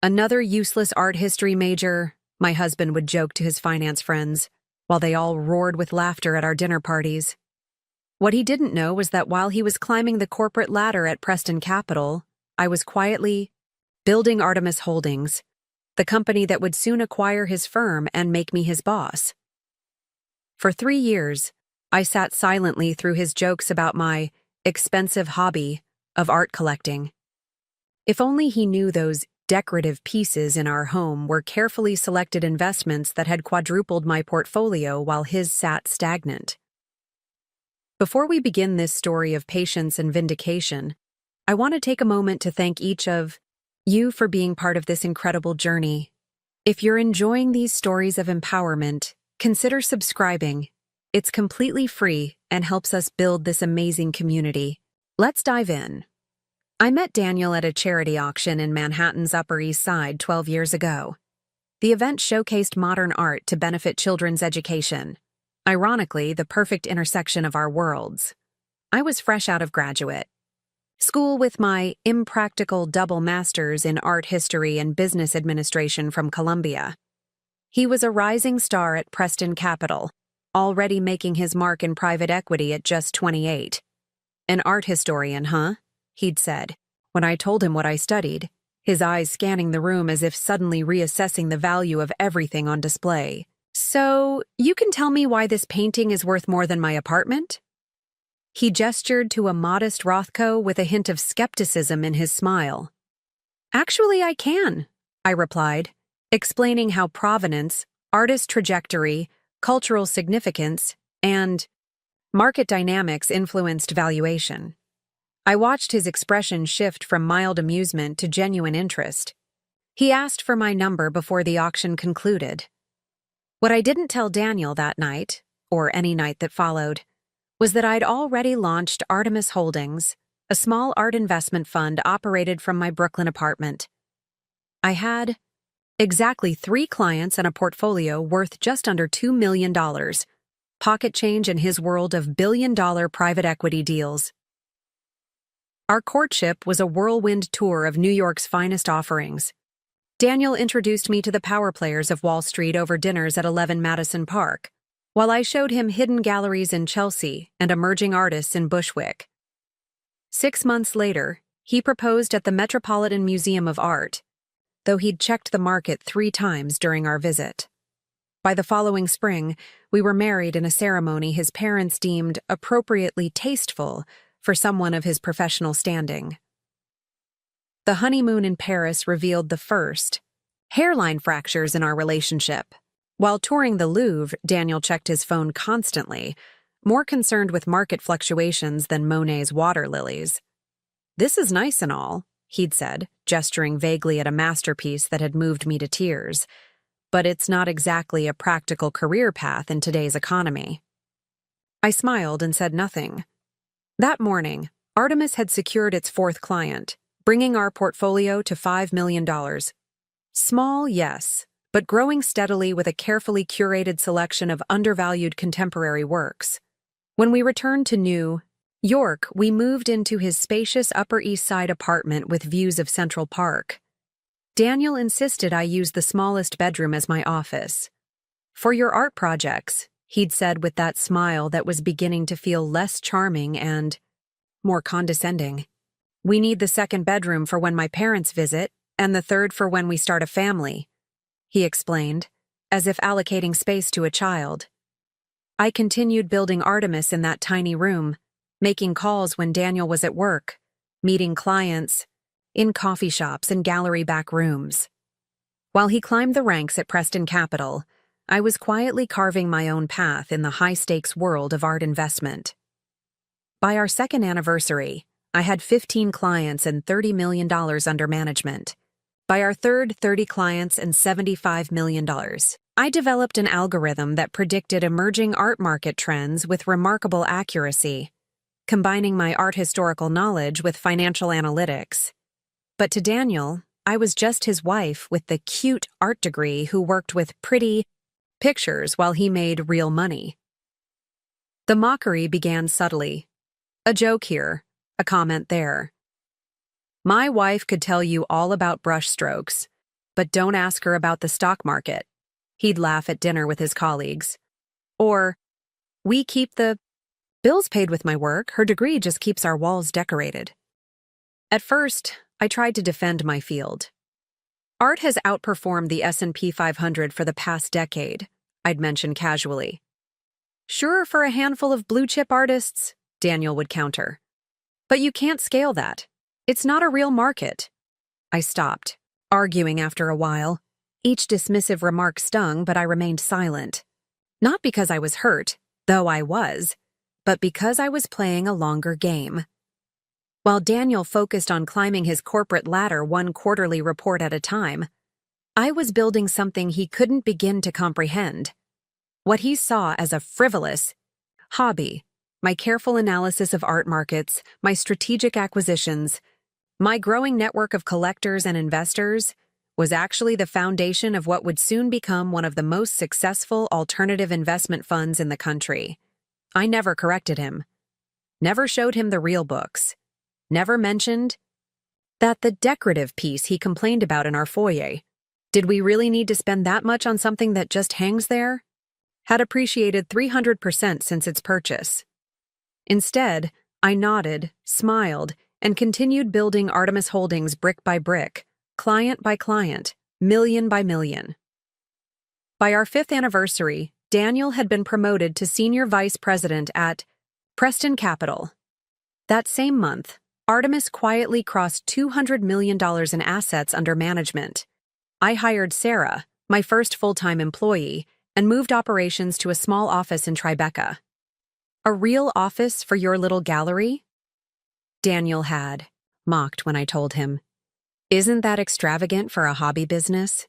Another useless art history major, my husband would joke to his finance friends, while they all roared with laughter at our dinner parties. What he didn't know was that while he was climbing the corporate ladder at Preston Capital, I was quietly building Artemis Holdings, the company that would soon acquire his firm and make me his boss. For 3 years, I sat silently through his jokes about my expensive hobby of art collecting. If only he knew those decorative pieces in our home were carefully selected investments that had quadrupled my portfolio while his sat stagnant. Before we begin this story of patience and vindication, I want to take a moment to thank each of you for being part of this incredible journey. If you're enjoying these stories of empowerment, consider subscribing. It's completely free and helps us build this amazing community. Let's dive in. I met Daniel at a charity auction in Manhattan's Upper East Side 12 years ago. The event showcased modern art to benefit children's education. Ironically, the perfect intersection of our worlds. I was fresh out of graduate school with my impractical double masters in art history and business administration from Columbia. He was a rising star at Preston Capital, already making his mark in private equity at just 28. An art historian, huh? He'd said, when I told him what I studied, his eyes scanning the room as if suddenly reassessing the value of everything on display. So, you can tell me why this painting is worth more than my apartment? He gestured to a modest Rothko with a hint of skepticism in his smile. Actually, I can, I replied, explaining how provenance, artist trajectory, cultural significance, and market dynamics influenced valuation. I watched his expression shift from mild amusement to genuine interest. He asked for my number before the auction concluded. What I didn't tell Daniel that night, or any night that followed, was that I'd already launched Artemis Holdings, a small art investment fund operated from my Brooklyn apartment. I had exactly 3 clients and a portfolio worth just under $2 million, pocket change in his world of billion-dollar private equity deals. Our courtship was a whirlwind tour of New York's finest offerings. Daniel introduced me to the power players of Wall Street over dinners at 11 Madison Park, while I showed him hidden galleries in Chelsea and emerging artists in Bushwick. 6 months later, he proposed at the Metropolitan Museum of Art, though he'd checked the market 3 times during our visit. By the following spring, we were married in a ceremony his parents deemed appropriately tasteful for someone of his professional standing. The honeymoon in Paris revealed the first hairline fractures in our relationship. While touring the Louvre, Daniel checked his phone constantly, more concerned with market fluctuations than Monet's water lilies. "This is nice and all," he'd said, gesturing vaguely at a masterpiece that had moved me to tears, "but it's not exactly a practical career path in today's economy." I smiled and said nothing. That morning, Artemis had secured its 4th client, bringing our portfolio to $5 million. Small, yes, but growing steadily with a carefully curated selection of undervalued contemporary works. When we returned to New York, we moved into his spacious Upper East Side apartment with views of Central Park. Daniel insisted I use the smallest bedroom as my office. "For your art projects," he'd said with that smile that was beginning to feel less charming and more condescending. "We need the 2nd bedroom for when my parents visit, and the 3rd for when we start a family," he explained, as if allocating space to a child. I continued building Artemis in that tiny room, making calls when Daniel was at work, meeting clients in coffee shops and gallery back rooms. While he climbed the ranks at Preston Capital, I was quietly carving my own path in the high-stakes world of art investment. By our 2nd anniversary, I had 15 clients and $30 million under management. By our 3rd, 30 clients and $75 million. I developed an algorithm that predicted emerging art market trends with remarkable accuracy, combining my art historical knowledge with financial analytics. But to Daniel, I was just his wife with the cute art degree who worked with pretty pictures while he made real money. The mockery began subtly. A joke here, a comment there. My wife could tell you all about brushstrokes, but don't ask her about the stock market. He'd laugh at dinner with his colleagues. Or, we keep the bills paid with my work, her degree just keeps our walls decorated. At first, I tried to defend my field. Art has outperformed the S&P 500 for the past decade, I'd mention casually. Sure, for a handful of blue-chip artists, Daniel would counter. But you can't scale that. It's not a real market. I stopped, arguing after a while. Each dismissive remark stung, but I remained silent. Not because I was hurt, though I was, but because I was playing a longer game. While Daniel focused on climbing his corporate ladder one quarterly report at a time, I was building something he couldn't begin to comprehend. What he saw as a frivolous hobby, my careful analysis of art markets, my strategic acquisitions, my growing network of collectors and investors, was actually the foundation of what would soon become one of the most successful alternative investment funds in the country. I never corrected him, never showed him the real books, never mentioned that the decorative piece he complained about in our foyer. Did we really need to spend that much on something that just hangs there? Had appreciated 300% since its purchase. Instead, I nodded, smiled, and continued building Artemis Holdings brick by brick, client by client, million by million. By our 5th anniversary, Daniel had been promoted to Senior Vice President at Preston Capital. That same month, Artemis quietly crossed $200 million in assets under management. I hired Sarah, my first full-time employee, and moved operations to a small office in Tribeca. A real office for your little gallery? Daniel had mocked when I told him. Isn't that extravagant for a hobby business?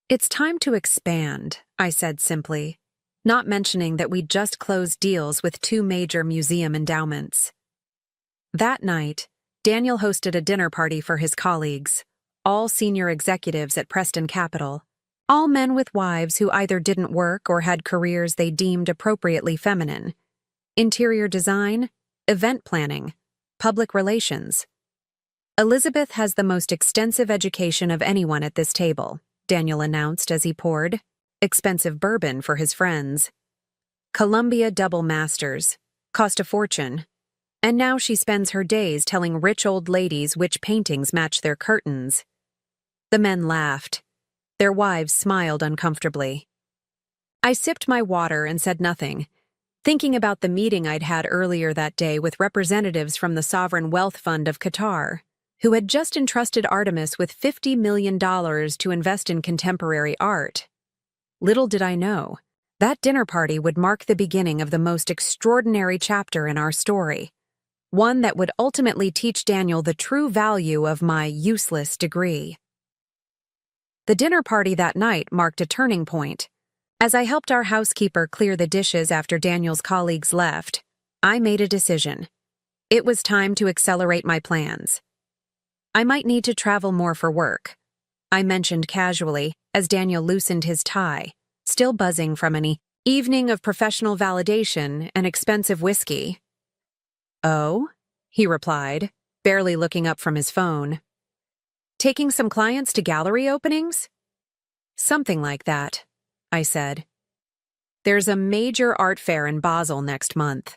It's time to expand, I said simply, not mentioning that we'd just closed deals with 2 major museum endowments. That night, Daniel hosted a dinner party for his colleagues, all senior executives at Preston Capital, all men with wives who either didn't work or had careers they deemed appropriately feminine. Interior design, event planning, public relations. Elizabeth has the most extensive education of anyone at this table, Daniel announced as he poured expensive bourbon for his friends. Columbia double masters, cost a fortune. And now she spends her days telling rich old ladies which paintings match their curtains. The men laughed. Their wives smiled uncomfortably. I sipped my water and said nothing, thinking about the meeting I'd had earlier that day with representatives from the Sovereign Wealth Fund of Qatar, who had just entrusted Artemis with $50 million to invest in contemporary art. Little did I know, that dinner party would mark the beginning of the most extraordinary chapter in our story, one that would ultimately teach Daniel the true value of my useless degree. The dinner party that night marked a turning point. As I helped our housekeeper clear the dishes after Daniel's colleagues left, I made a decision. It was time to accelerate my plans. I might need to travel more for work, I mentioned casually as Daniel loosened his tie, still buzzing from an evening of professional validation and expensive whiskey. Oh, he replied, barely looking up from his phone. Taking some clients to gallery openings? Something like that, I said. There's a major art fair in Basel next month.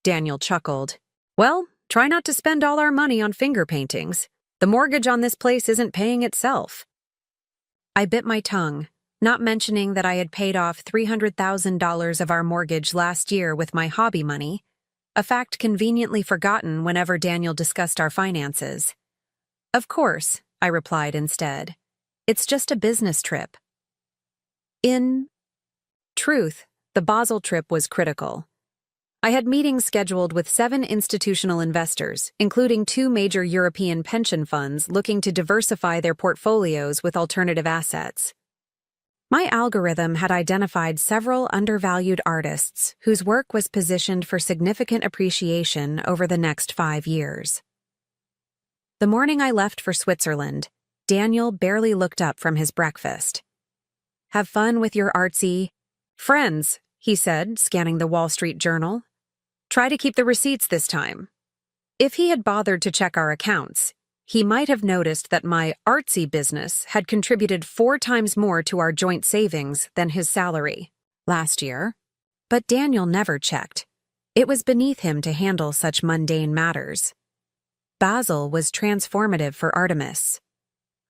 Daniel chuckled. Well, try not to spend all our money on finger paintings. The mortgage on this place isn't paying itself. I bit my tongue, not mentioning that I had paid off $300,000 of our mortgage last year with my hobby money, a fact conveniently forgotten whenever Daniel discussed our finances. Of course, I replied instead. It's just a business trip. In truth, the Basel trip was critical. I had meetings scheduled with 7 institutional investors, including 2 major European pension funds looking to diversify their portfolios with alternative assets. My algorithm had identified several undervalued artists whose work was positioned for significant appreciation over the next 5 years. The morning I left for Switzerland, Daniel barely looked up from his breakfast. Have fun with your artsy friends, he said, scanning the Wall Street Journal. Try to keep the receipts this time. If he had bothered to check our accounts, He might have noticed that my artsy business had contributed 4 times more to our joint savings than his salary last year. But Daniel never checked. It was beneath him to handle such mundane matters. Basel was transformative for Artemis.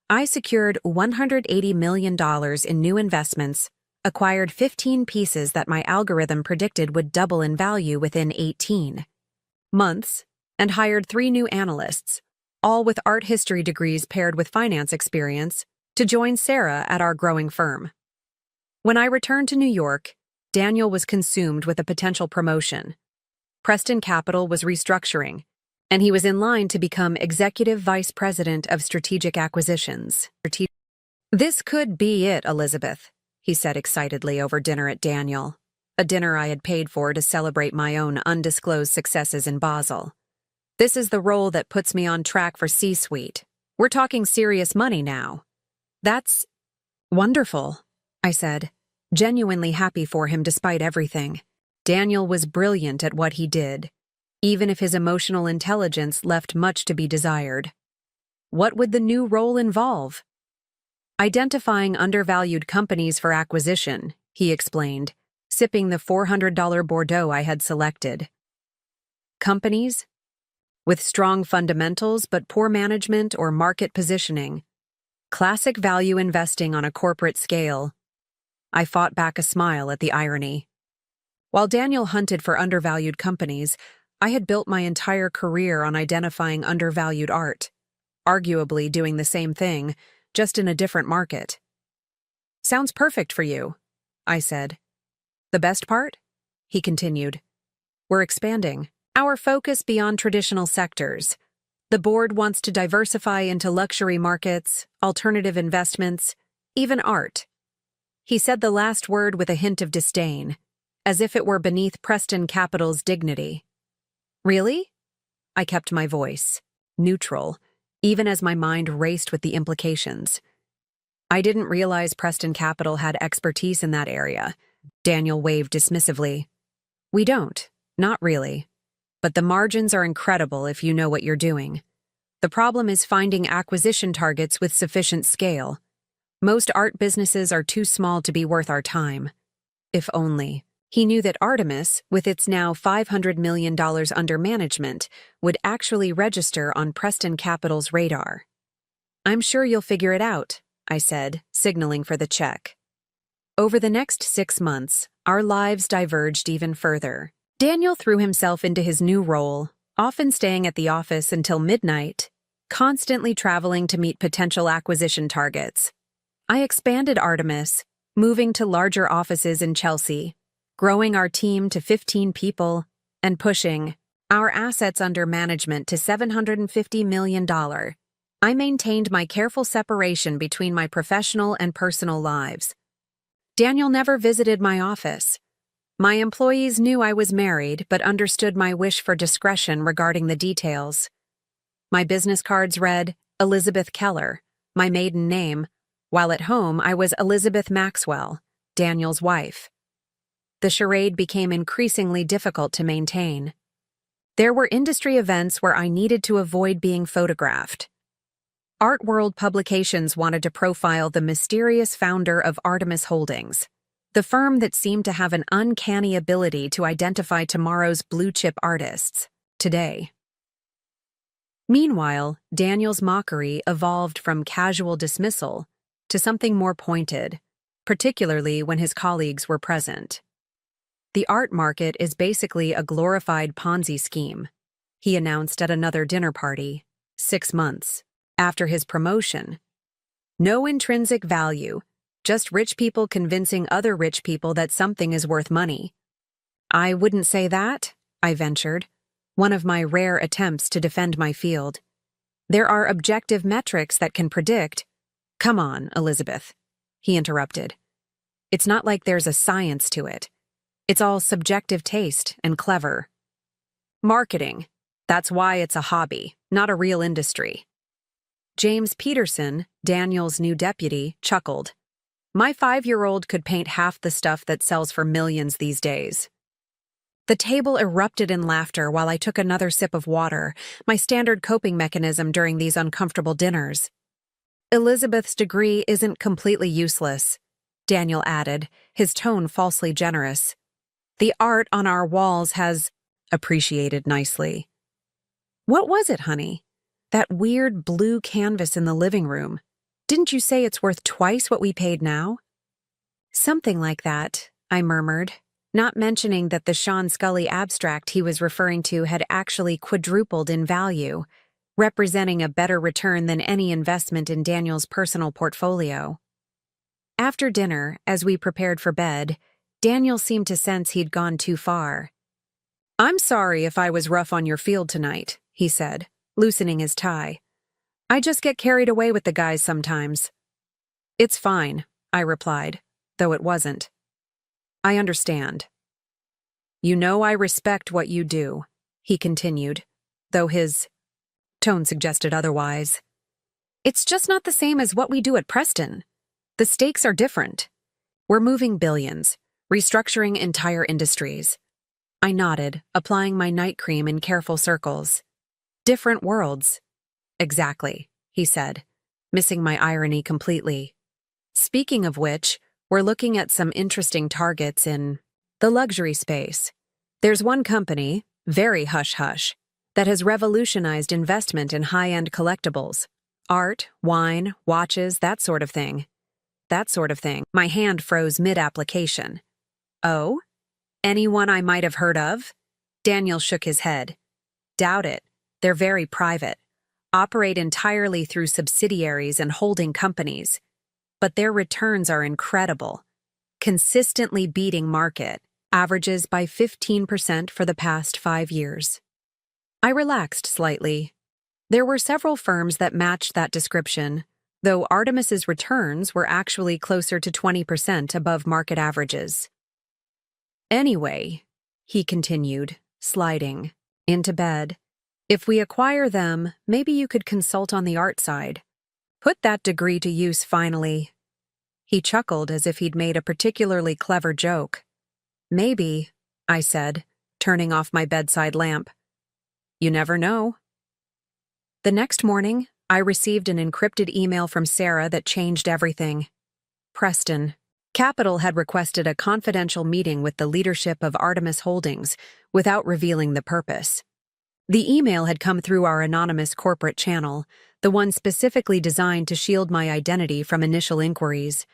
I secured $180 million in new investments, acquired 15 pieces that my algorithm predicted would double in value within 18 months, and hired 3 new analysts, all with art history degrees paired with finance experience, to join Sarah at our growing firm. When I returned to New York, Daniel was consumed with a potential promotion. Preston Capital was restructuring, and he was in line to become Executive Vice President of Strategic Acquisitions. "This could be it, Elizabeth," he said excitedly over dinner at Daniel, a dinner I had paid for to celebrate my own undisclosed successes in Basel. "This is the role that puts me on track for C-suite. We're talking serious money now." "That's wonderful," I said, genuinely happy for him despite everything. Daniel was brilliant at what he did, even if his emotional intelligence left much to be desired. What would the new role involve? "Identifying undervalued companies for acquisition," he explained, sipping the $400 Bordeaux I had selected. "Companies? With strong fundamentals but poor management or market positioning. Classic value investing on a corporate scale." I fought back a smile at the irony. While Daniel hunted for undervalued companies, I had built my entire career on identifying undervalued art, arguably doing the same thing, just in a different market. "Sounds perfect for you," I said. "The best part?" he continued. "We're expanding our focus beyond traditional sectors. The board wants to diversify into luxury markets, alternative investments, even art." He said the last word with a hint of disdain, as if it were beneath Preston Capital's dignity. "Really?" I kept my voice, neutral, even as my mind raced with the implications. "I didn't realize Preston Capital had expertise in that area." Daniel waved dismissively. "We don't, not really. But the margins are incredible if you know what you're doing. The problem is finding acquisition targets with sufficient scale. Most art businesses are too small to be worth our time." If only he knew that Artemis, with its now $500 million under management, would actually register on Preston Capital's radar. "I'm sure you'll figure it out," I said, signaling for the check. Over the next 6 months, our lives diverged even further. Daniel threw himself into his new role, often staying at the office until midnight, constantly traveling to meet potential acquisition targets. I expanded Artemis, moving to larger offices in Chelsea, growing our team to 15 people, and pushing our assets under management to $750 million. I maintained my careful separation between my professional and personal lives. Daniel never visited my office. My employees knew I was married but understood my wish for discretion regarding the details. My business cards read Elizabeth Keller, my maiden name, while at home I was Elizabeth Maxwell, Daniel's wife. The charade became increasingly difficult to maintain. There were industry events where I needed to avoid being photographed. Art World Publications wanted to profile the mysterious founder of Artemis Holdings, the firm that seemed to have an uncanny ability to identify tomorrow's blue-chip artists, today. Meanwhile, Daniel's mockery evolved from casual dismissal to something more pointed, particularly when his colleagues were present. "The art market is basically a glorified Ponzi scheme," he announced at another dinner party, 6 months after his promotion. "No intrinsic value, just rich people convincing other rich people that something is worth money." "I wouldn't say that," I ventured, one of my rare attempts to defend my field. "There are objective metrics that can predict—" "Come on, Elizabeth," he interrupted. "It's not like there's a science to it. It's all subjective taste and clever. Marketing. That's why it's a hobby, not a real industry." James Peterson, Daniel's new deputy, chuckled. "My 5-year-old could paint half the stuff that sells for millions these days." The table erupted in laughter while I took another sip of water, my standard coping mechanism during these uncomfortable dinners. Elizabeth's degree isn't completely useless, Daniel added, his tone falsely generous. The art on our walls has appreciated nicely. What was it, honey? That weird blue canvas in the living room. Didn't you say it's worth twice what we paid now? Something like that, I murmured, not mentioning that the Sean Scully abstract he was referring to had actually quadrupled in value, representing a better return than any investment in Daniel's personal portfolio. After dinner, as we prepared for bed, Daniel seemed to sense he'd gone too far. "I'm sorry if I was rough on your field tonight," he said, loosening his tie. "I just get carried away with the guys sometimes." "It's fine," I replied, though it wasn't. "I understand." "You know I respect what you do," he continued, though his tone suggested otherwise. "It's just not the same as what we do at Preston. The stakes are different. We're moving billions, restructuring entire industries." I nodded, applying my night cream in careful circles. "Different worlds." "Exactly," he said, missing my irony completely. "Speaking of which, we're looking at some interesting targets in the luxury space. There's one company, very hush-hush, that has revolutionized investment in high-end collectibles. Art, wine, watches, that sort of thing. That sort of thing." My hand froze mid-application. "Oh? Anyone I might have heard of?" Daniel shook his head. "Doubt it. They're very private. Operate entirely through subsidiaries and holding companies. But their returns are incredible. Consistently beating market, averages by 15% for the past 5 years. I relaxed slightly. There were several firms that matched that description, though Artemis's returns were actually closer to 20% above market averages. "Anyway," he continued, sliding into bed, "if we acquire them, maybe you could consult on the art side. Put that degree to use finally." He chuckled as if he'd made a particularly clever joke. "Maybe," I said, turning off my bedside lamp. "You never know." The next morning, I received an encrypted email from Sarah that changed everything. Preston Capital had requested a confidential meeting with the leadership of Artemis Holdings without revealing the purpose. The email had come through our anonymous corporate channel, the one specifically designed to shield my identity from initial inquiries.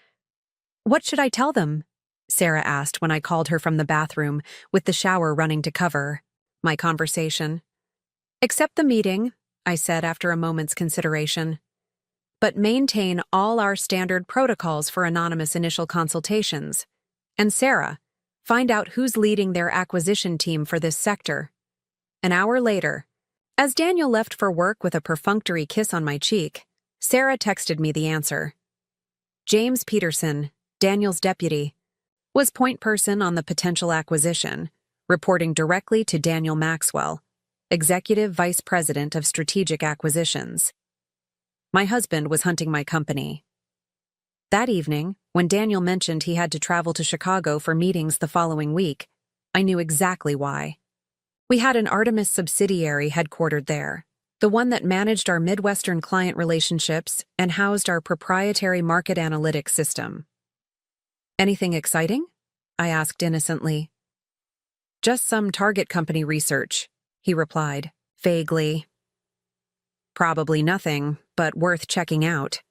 "What should I tell them?" Sarah asked when I called her from the bathroom, with the shower running to cover my conversation. "Accept the meeting," I said after a moment's consideration. "But maintain all our standard protocols for anonymous initial consultations. And Sarah, find out who's leading their acquisition team for this sector." An hour later, as Daniel left for work with a perfunctory kiss on my cheek, Sarah texted me the answer. James Peterson, Daniel's deputy, was point person on the potential acquisition, reporting directly to Daniel Maxwell, Executive Vice President of Strategic Acquisitions. My husband was hunting my company. That evening, when Daniel mentioned he had to travel to Chicago for meetings the following week, I knew exactly why. We had an Artemis subsidiary headquartered there, the one that managed our Midwestern client relationships and housed our proprietary market analytics system. "Anything exciting?" I asked innocently. "Just some target company research," he replied, vaguely. "Probably nothing, but worth checking out."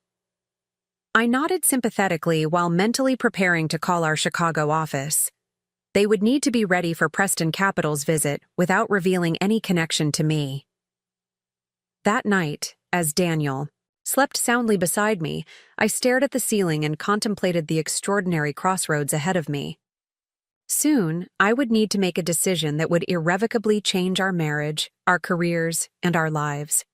I nodded sympathetically while mentally preparing to call our Chicago office. They would need to be ready for Preston Capital's visit without revealing any connection to me. That night, as Daniel slept soundly beside me, I stared at the ceiling and contemplated the extraordinary crossroads ahead of me. Soon, I would need to make a decision that would irrevocably change our marriage, our careers, and our lives.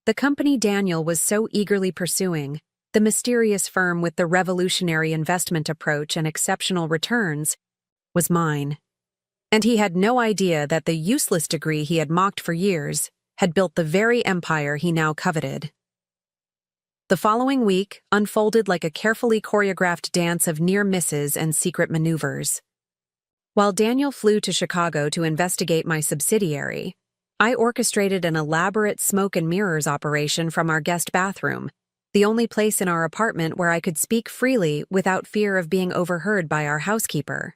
The company Daniel was so eagerly pursuing, the mysterious firm with the revolutionary investment approach and exceptional returns, was mine. And he had no idea that the useless degree he had mocked for years had built the very empire he now coveted. The following week unfolded like a carefully choreographed dance of near misses and secret maneuvers. While Daniel flew to Chicago to investigate my subsidiary, I orchestrated an elaborate smoke and mirrors operation from our guest bathroom, the only place in our apartment where I could speak freely without fear of being overheard by our housekeeper.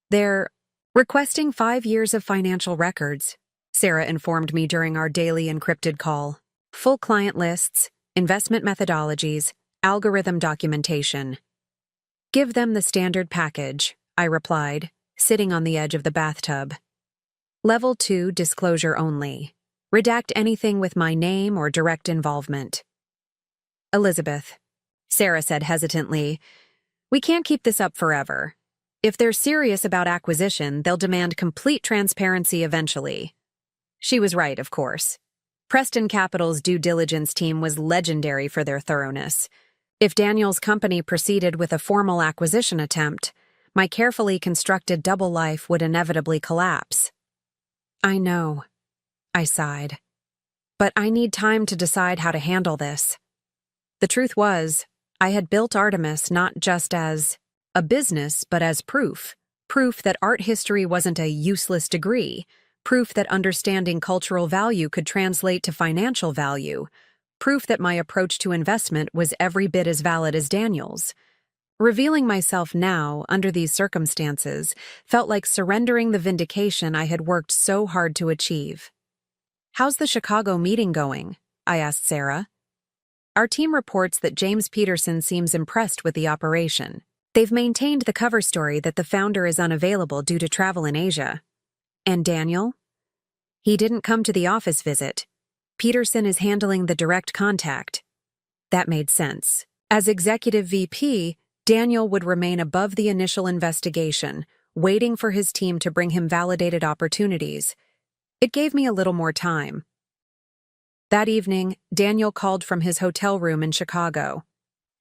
They're requesting 5 years of financial records, Sarah informed me during our daily encrypted call. Full client lists, investment methodologies, algorithm documentation. Give them the standard package, I replied, sitting on the edge of the bathtub. Level 2 disclosure only. Redact anything with my name or direct involvement. Elizabeth, Sarah said hesitantly, we can't keep this up forever. If they're serious about acquisition, they'll demand complete transparency eventually. She was right, of course. Preston Capital's due diligence team was legendary for their thoroughness. If Daniel's company proceeded with a formal acquisition attempt, my carefully constructed double life would inevitably collapse. I know, I sighed. But I need time to decide how to handle this. The truth was, I had built Artemis not just as a business, but as proof that art history wasn't a useless degree, proof that understanding cultural value could translate to financial value, proof that my approach to investment was every bit as valid as Daniel's. Revealing myself now, under these circumstances, felt like surrendering the vindication I had worked so hard to achieve. How's the Chicago meeting going? I asked Sarah. Our team reports that James Peterson seems impressed with the operation. They've maintained the cover story that the founder is unavailable due to travel in Asia. And Daniel? He didn't come to the office visit. Peterson is handling the direct contact. That made sense. As executive VP, Daniel would remain above the initial investigation, waiting for his team to bring him validated opportunities. It gave me a little more time. That evening, Daniel called from his hotel room in Chicago.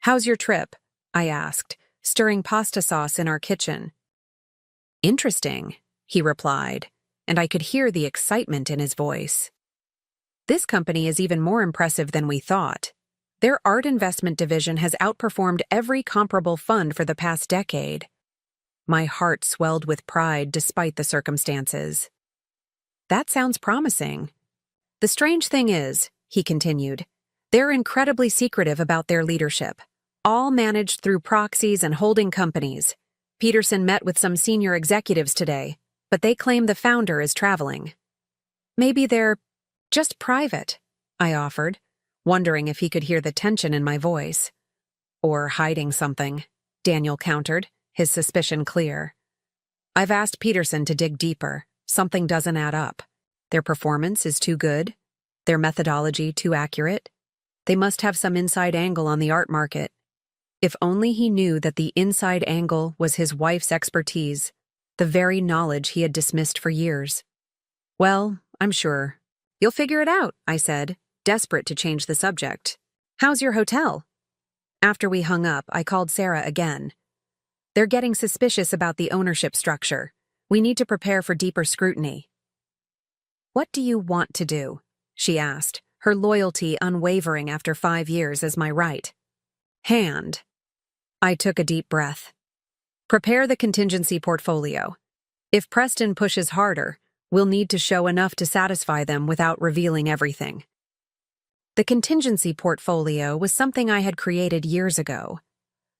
How's your trip? I asked, stirring pasta sauce in our kitchen. Interesting, he replied, and I could hear the excitement in his voice. This company is even more impressive than we thought. Their art investment division has outperformed every comparable fund for the past decade. My heart swelled with pride despite the circumstances. That sounds promising. The strange thing is, he continued, they're incredibly secretive about their leadership, all managed through proxies and holding companies. Peterson met with some senior executives today, but they claim the founder is traveling. Maybe they're just private, I offered, wondering if he could hear the tension in my voice. Or hiding something, Daniel countered, his suspicion clear. I've asked Peterson to dig deeper. Something doesn't add up. Their performance is too good. Their methodology too accurate. They must have some inside angle on the art market. If only he knew that the inside angle was his wife's expertise, the very knowledge he had dismissed for years. Well, I'm sure. You'll figure it out, I said, desperate to change the subject. How's your hotel? After we hung up, I called Sarah again. They're getting suspicious about the ownership structure. We need to prepare for deeper scrutiny. What do you want to do? She asked, her loyalty unwavering after 5 years as my right hand. I took a deep breath. Prepare the contingency portfolio. If Preston pushes harder, we'll need to show enough to satisfy them without revealing everything. The contingency portfolio was something I had created years ago.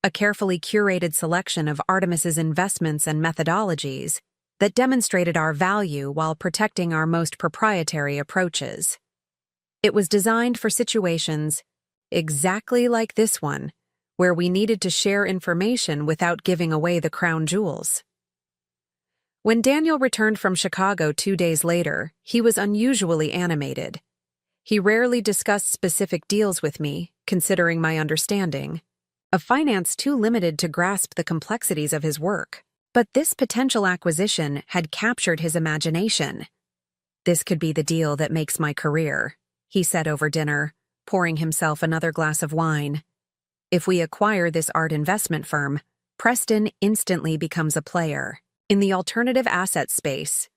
A carefully curated selection of Artemis's investments and methodologies that demonstrated our value while protecting our most proprietary approaches. It was designed for situations exactly like this one, where we needed to share information without giving away the crown jewels. When Daniel returned from Chicago 2 days later, he was unusually animated. He rarely discussed specific deals with me, considering my understanding of finance too limited to grasp the complexities of his work. But this potential acquisition had captured his imagination. This could be the deal that makes my career, he said over dinner, pouring himself another glass of wine. If we acquire this art investment firm, Preston instantly becomes a player in the alternative asset space.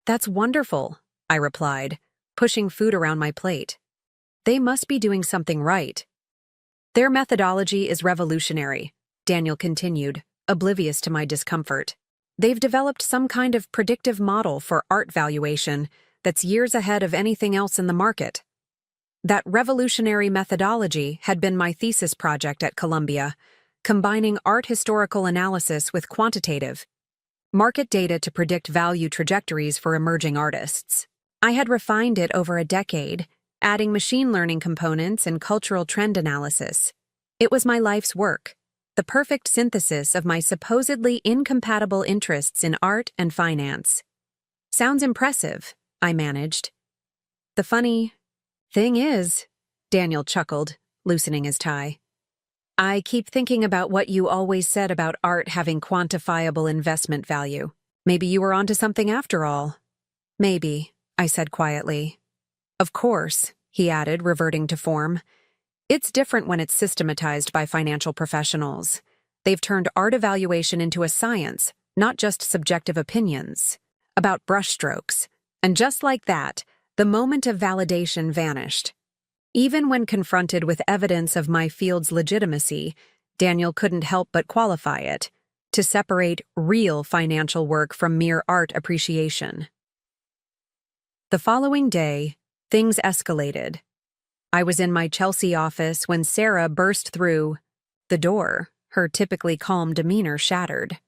That's wonderful, I replied, pushing food around my plate. They must be doing something right. Their methodology is revolutionary, Daniel continued, oblivious to my discomfort. They've developed some kind of predictive model for art valuation that's years ahead of anything else in the market. That revolutionary methodology had been my thesis project at Columbia, combining art historical analysis with quantitative market data to predict value trajectories for emerging artists. I had refined it over a decade, adding machine learning components and cultural trend analysis. It was my life's work, the perfect synthesis of my supposedly incompatible interests in art and finance. Sounds impressive, I managed. The funny thing is, Daniel chuckled, loosening his tie. I keep thinking about what you always said about art having quantifiable investment value. Maybe you were onto something after all. Maybe, I said quietly. Of course, he added, reverting to form. It's different when it's systematized by financial professionals. They've turned art evaluation into a science, not just subjective opinions, about brushstrokes. And just like that, the moment of validation vanished. Even when confronted with evidence of my field's legitimacy, Daniel couldn't help but qualify it, to separate real financial work from mere art appreciation. The following day, things escalated. I was in my Chelsea office when Sarah burst through the door, her typically calm demeanor shattered.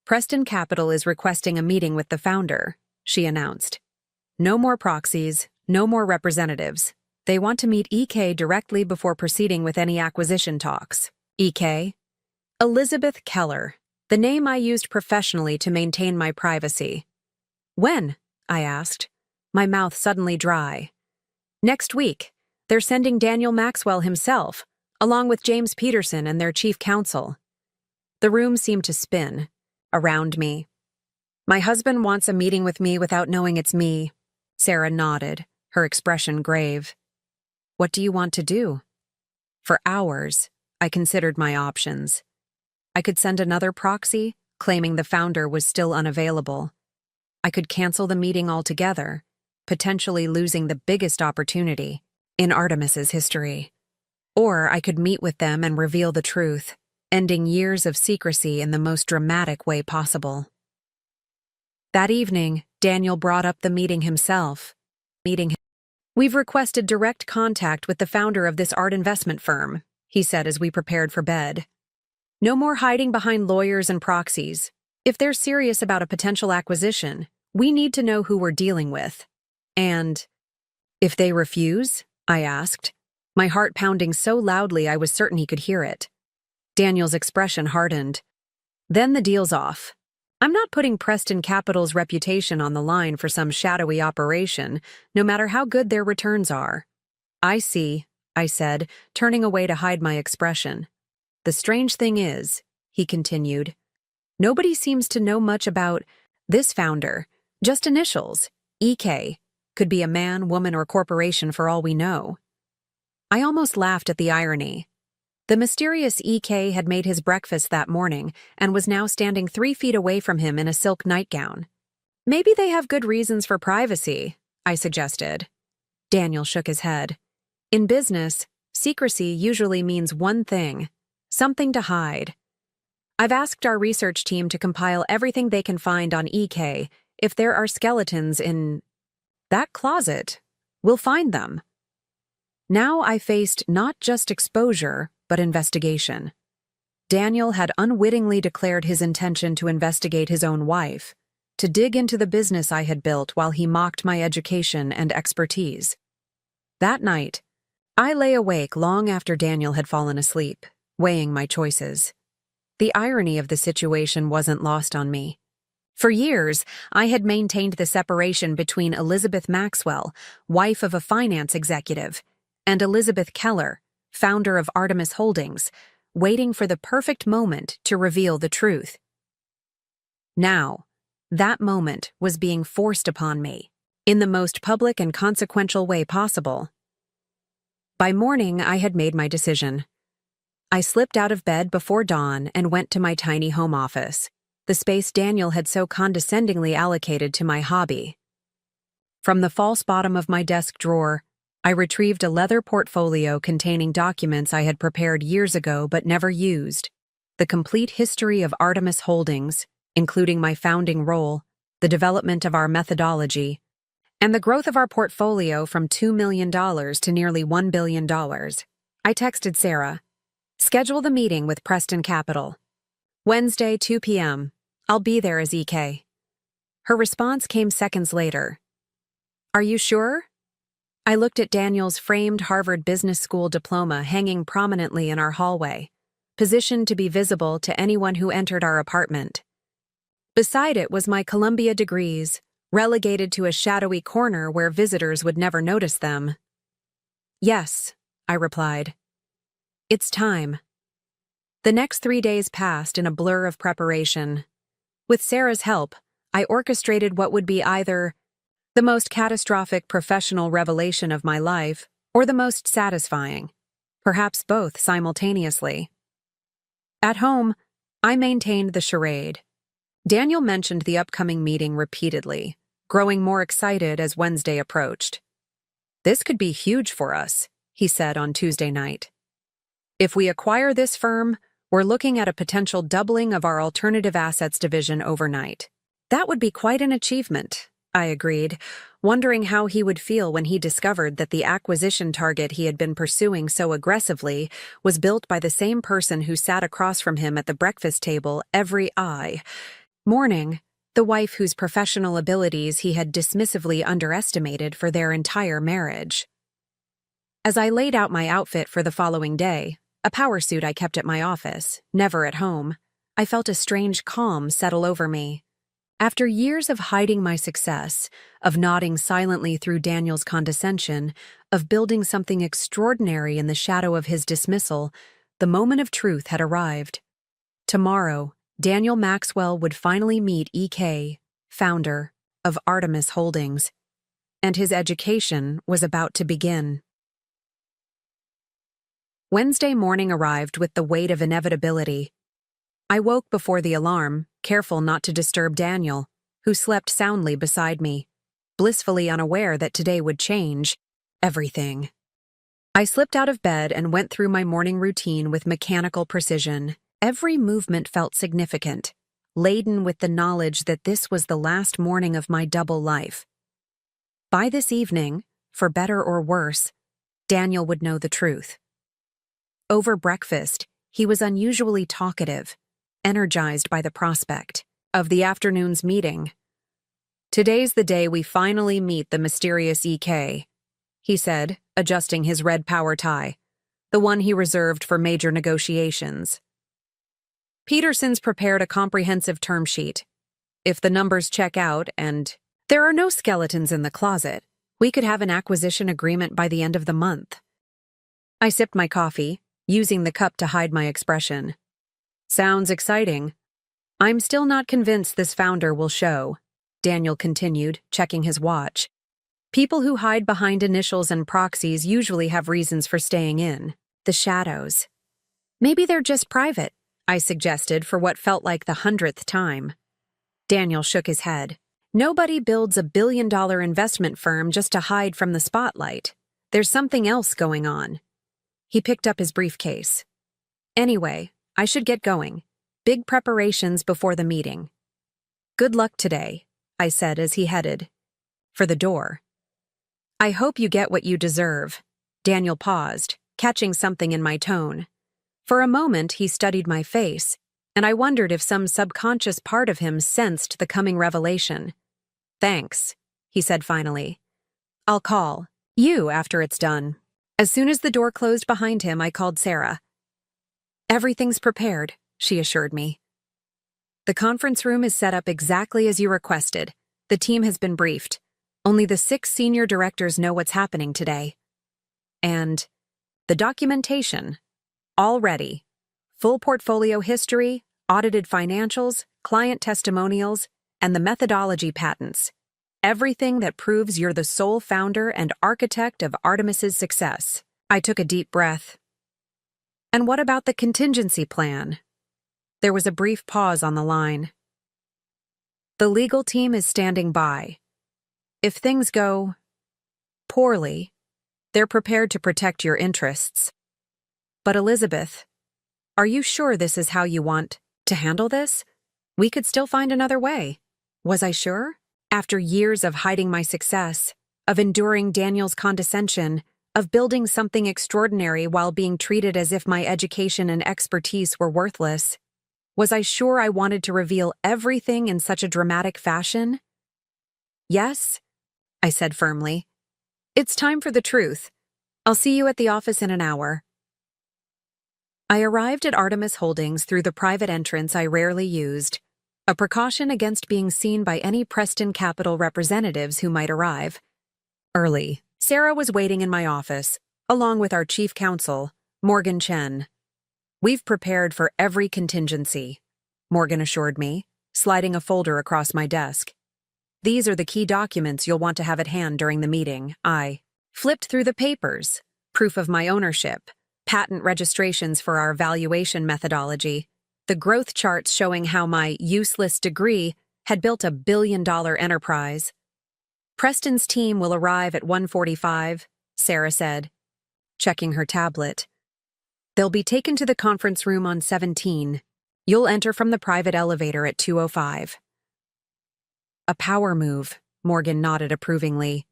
Preston Capital is requesting a meeting with the founder, she announced. No more proxies, no more representatives. They want to meet EK directly before proceeding with any acquisition talks. EK? Elizabeth Keller, the name I used professionally to maintain my privacy. When? I asked, my mouth suddenly dry. Next week. They're sending Daniel Maxwell himself, along with James Peterson and their chief counsel. The room seemed to spin around me. My husband wants a meeting with me without knowing it's me. Sarah nodded, her expression grave. What do you want to do? For hours, I considered my options. I could send another proxy, claiming the founder was still unavailable. I could cancel the meeting altogether, potentially losing the biggest opportunity in Artemis's history. Or I could meet with them and reveal the truth, ending years of secrecy in the most dramatic way possible. That evening, Daniel brought up the meeting himself. We've requested direct contact with the founder of this art investment firm, he said as we prepared for bed. No more hiding behind lawyers and proxies. If they're serious about a potential acquisition, we need to know who we're dealing with. And if they refuse? I asked, my heart pounding so loudly I was certain he could hear it. Daniel's expression hardened. Then the deal's off. I'm not putting Preston Capital's reputation on the line for some shadowy operation, no matter how good their returns are. I see, I said, turning away to hide my expression. The strange thing is, he continued, nobody seems to know much about this founder, just initials, EK. Could be a man, woman, or corporation for all we know. I almost laughed at the irony. The mysterious EK had made his breakfast that morning and was now standing 3 feet away from him in a silk nightgown. Maybe they have good reasons for privacy, I suggested. Daniel shook his head. In business, secrecy usually means one thing, something to hide. I've asked our research team to compile everything they can find on EK. If there are skeletons in that closet, we'll find them. Now I faced not just exposure, but investigation. Daniel had unwittingly declared his intention to investigate his own wife, to dig into the business I had built while he mocked my education and expertise. That night, I lay awake long after Daniel had fallen asleep, weighing my choices. The irony of the situation wasn't lost on me. For years, I had maintained the separation between Elizabeth Maxwell, wife of a finance executive, and Elizabeth Keller, founder of Artemis Holdings, waiting for the perfect moment to reveal the truth. Now, that moment was being forced upon me, in the most public and consequential way possible. By morning, I had made my decision. I slipped out of bed before dawn and went to my tiny home office, the space Daniel had so condescendingly allocated to my hobby. From the false bottom of my desk drawer, I retrieved a leather portfolio containing documents I had prepared years ago but never used, the complete history of Artemis Holdings, including my founding role, the development of our methodology, and the growth of our portfolio from $2 million to nearly $1 billion. I texted Sarah, "Schedule the meeting with Preston Capital. Wednesday, 2 p.m. I'll be there as EK." Her response came seconds later. "Are you sure?" I looked at Daniel's framed Harvard Business School diploma hanging prominently in our hallway, positioned to be visible to anyone who entered our apartment. Beside it was my Columbia degrees, relegated to a shadowy corner where visitors would never notice them. "Yes," I replied. "It's time." The next 3 days passed in a blur of preparation. With Sarah's help, I orchestrated what would be either the most catastrophic professional revelation of my life or the most satisfying, perhaps both simultaneously. At home, I maintained the charade. Daniel mentioned the upcoming meeting repeatedly, growing more excited as Wednesday approached. "This could be huge for us," he said on Tuesday night. "If we acquire this firm, we're looking at a potential doubling of our alternative assets division overnight." "That would be quite an achievement," I agreed, wondering how he would feel when he discovered that the acquisition target he had been pursuing so aggressively was built by the same person who sat across from him at the breakfast table every morning, the wife whose professional abilities he had dismissively underestimated for their entire marriage. As I laid out my outfit for the following day, a power suit I kept at my office, never at home, I felt a strange calm settle over me. After years of hiding my success, of nodding silently through Daniel's condescension, of building something extraordinary in the shadow of his dismissal, the moment of truth had arrived. Tomorrow, Daniel Maxwell would finally meet EK, founder of Artemis Holdings, and his education was about to begin. Wednesday morning arrived with the weight of inevitability. I woke before the alarm, careful not to disturb Daniel, who slept soundly beside me, blissfully unaware that today would change everything. I slipped out of bed and went through my morning routine with mechanical precision. Every movement felt significant, laden with the knowledge that this was the last morning of my double life. By this evening, for better or worse, Daniel would know the truth. Over breakfast, he was unusually talkative, energized by the prospect of the afternoon's meeting. "Today's the day we finally meet the mysterious EK," he said, adjusting his red power tie, the one he reserved for major negotiations. "Peterson's prepared a comprehensive term sheet. If the numbers check out and there are no skeletons in the closet, we could have an acquisition agreement by the end of the month." I sipped my coffee, using the cup to hide my expression. "Sounds exciting. I'm still not convinced this founder will show," Daniel continued, checking his watch. "People who hide behind initials and proxies usually have reasons for staying in. The shadows. Maybe they're just private," I suggested for what felt like the 100th time. Daniel shook his head. "Nobody builds a billion-dollar investment firm just to hide from the spotlight. There's something else going on." He picked up his briefcase. "Anyway, I should get going. Big preparations before the meeting." "Good luck today," I said as he headed for the door. "I hope you get what you deserve." Daniel paused, catching something in my tone. For a moment, he studied my face, and I wondered if some subconscious part of him sensed the coming revelation. "Thanks," he said finally. "I'll call you after it's done." As soon as the door closed behind him, I called Sarah. "Everything's prepared," she assured me. "The conference room is set up exactly as you requested. The team has been briefed. Only the 6 senior directors know what's happening today. And the documentation, all ready. Full portfolio history, audited financials, client testimonials, and the methodology patents. Everything that proves you're the sole founder and architect of Artemis's success." I took a deep breath. "And what about the contingency plan?" There was a brief pause on the line. "The legal team is standing by. If things go poorly, they're prepared to protect your interests. But Elizabeth, are you sure this is how you want to handle this?" We could still find another way. Was I sure? After years of hiding my success, of enduring Daniel's condescension, of building something extraordinary while being treated as if my education and expertise were worthless, was I sure I wanted to reveal everything in such a dramatic fashion? Yes, I said firmly. It's time for the truth. I'll see you at the office in an hour. I arrived at Artemis Holdings through the private entrance I rarely used, a precaution against being seen by any Preston Capital representatives who might arrive. Early, Sarah was waiting in my office, along with our chief counsel, Morgan Chen. We've prepared for every contingency, Morgan assured me, sliding a folder across my desk. These are the key documents you'll want to have at hand during the meeting. I flipped through the papers, proof of my ownership, patent registrations for our valuation methodology, the growth charts showing how my useless degree had built a billion-dollar enterprise. Preston's team will arrive at 1:45, Sarah said, checking her tablet. They'll be taken to the conference room on 17. You'll enter from the private elevator at 2:05. A power move, Morgan nodded approvingly.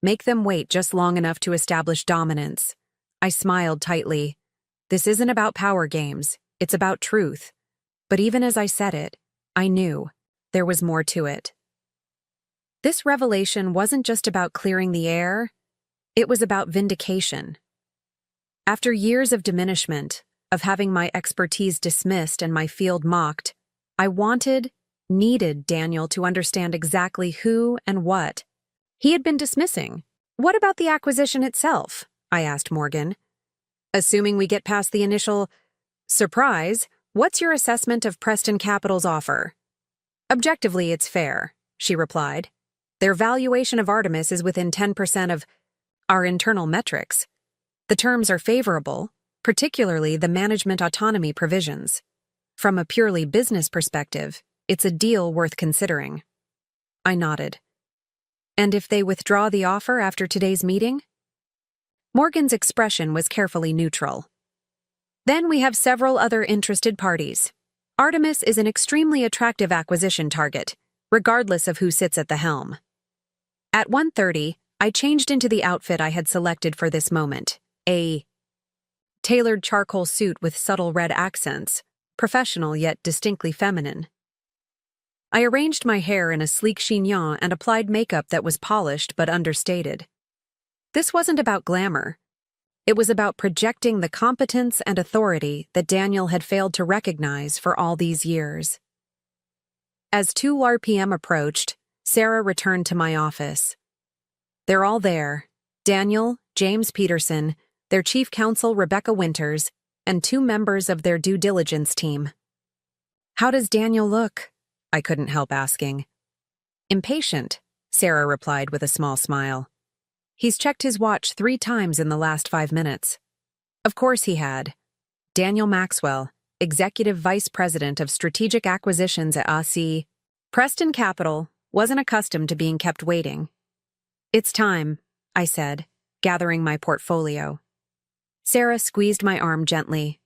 Make them wait just long enough to establish dominance. I smiled tightly. This isn't about power games, it's about truth. But even as I said it, I knew there was more to it. This revelation wasn't just about clearing the air, it was about vindication. After years of diminishment, of having my expertise dismissed and my field mocked, I needed Daniel to understand exactly who and what he had been dismissing. What about the acquisition itself? I asked Morgan. Assuming we get past the initial surprise, what's your assessment of Preston Capital's offer? Objectively, it's fair, she replied. Their valuation of Artemis is within 10% of our internal metrics. The terms are favorable, particularly the management autonomy provisions. From a purely business perspective, it's a deal worth considering. I nodded. And if they withdraw the offer after today's meeting? Morgan's expression was carefully neutral. Then we have several other interested parties. Artemis is an extremely attractive acquisition target, regardless of who sits at the helm. At 1:30, I changed into the outfit I had selected for this moment, a tailored charcoal suit with subtle red accents, professional yet distinctly feminine. I arranged my hair in a sleek chignon and applied makeup that was polished but understated. This wasn't about glamour. It was about projecting the competence and authority that Daniel had failed to recognize for all these years. As 2 p.m. approached, Sarah returned to my office. They're all there: Daniel, James Peterson, their chief counsel Rebecca Winters, and 2 members of their due diligence team. How does Daniel look? I couldn't help asking. Impatient, Sarah replied with a small smile. He's checked his watch 3 times in the last 5 minutes. Of course he had. Daniel Maxwell, Executive Vice President of Strategic Acquisitions at AC Preston Capital, wasn't accustomed to being kept waiting. It's time, I said, gathering my portfolio. Sarah squeezed my arm gently.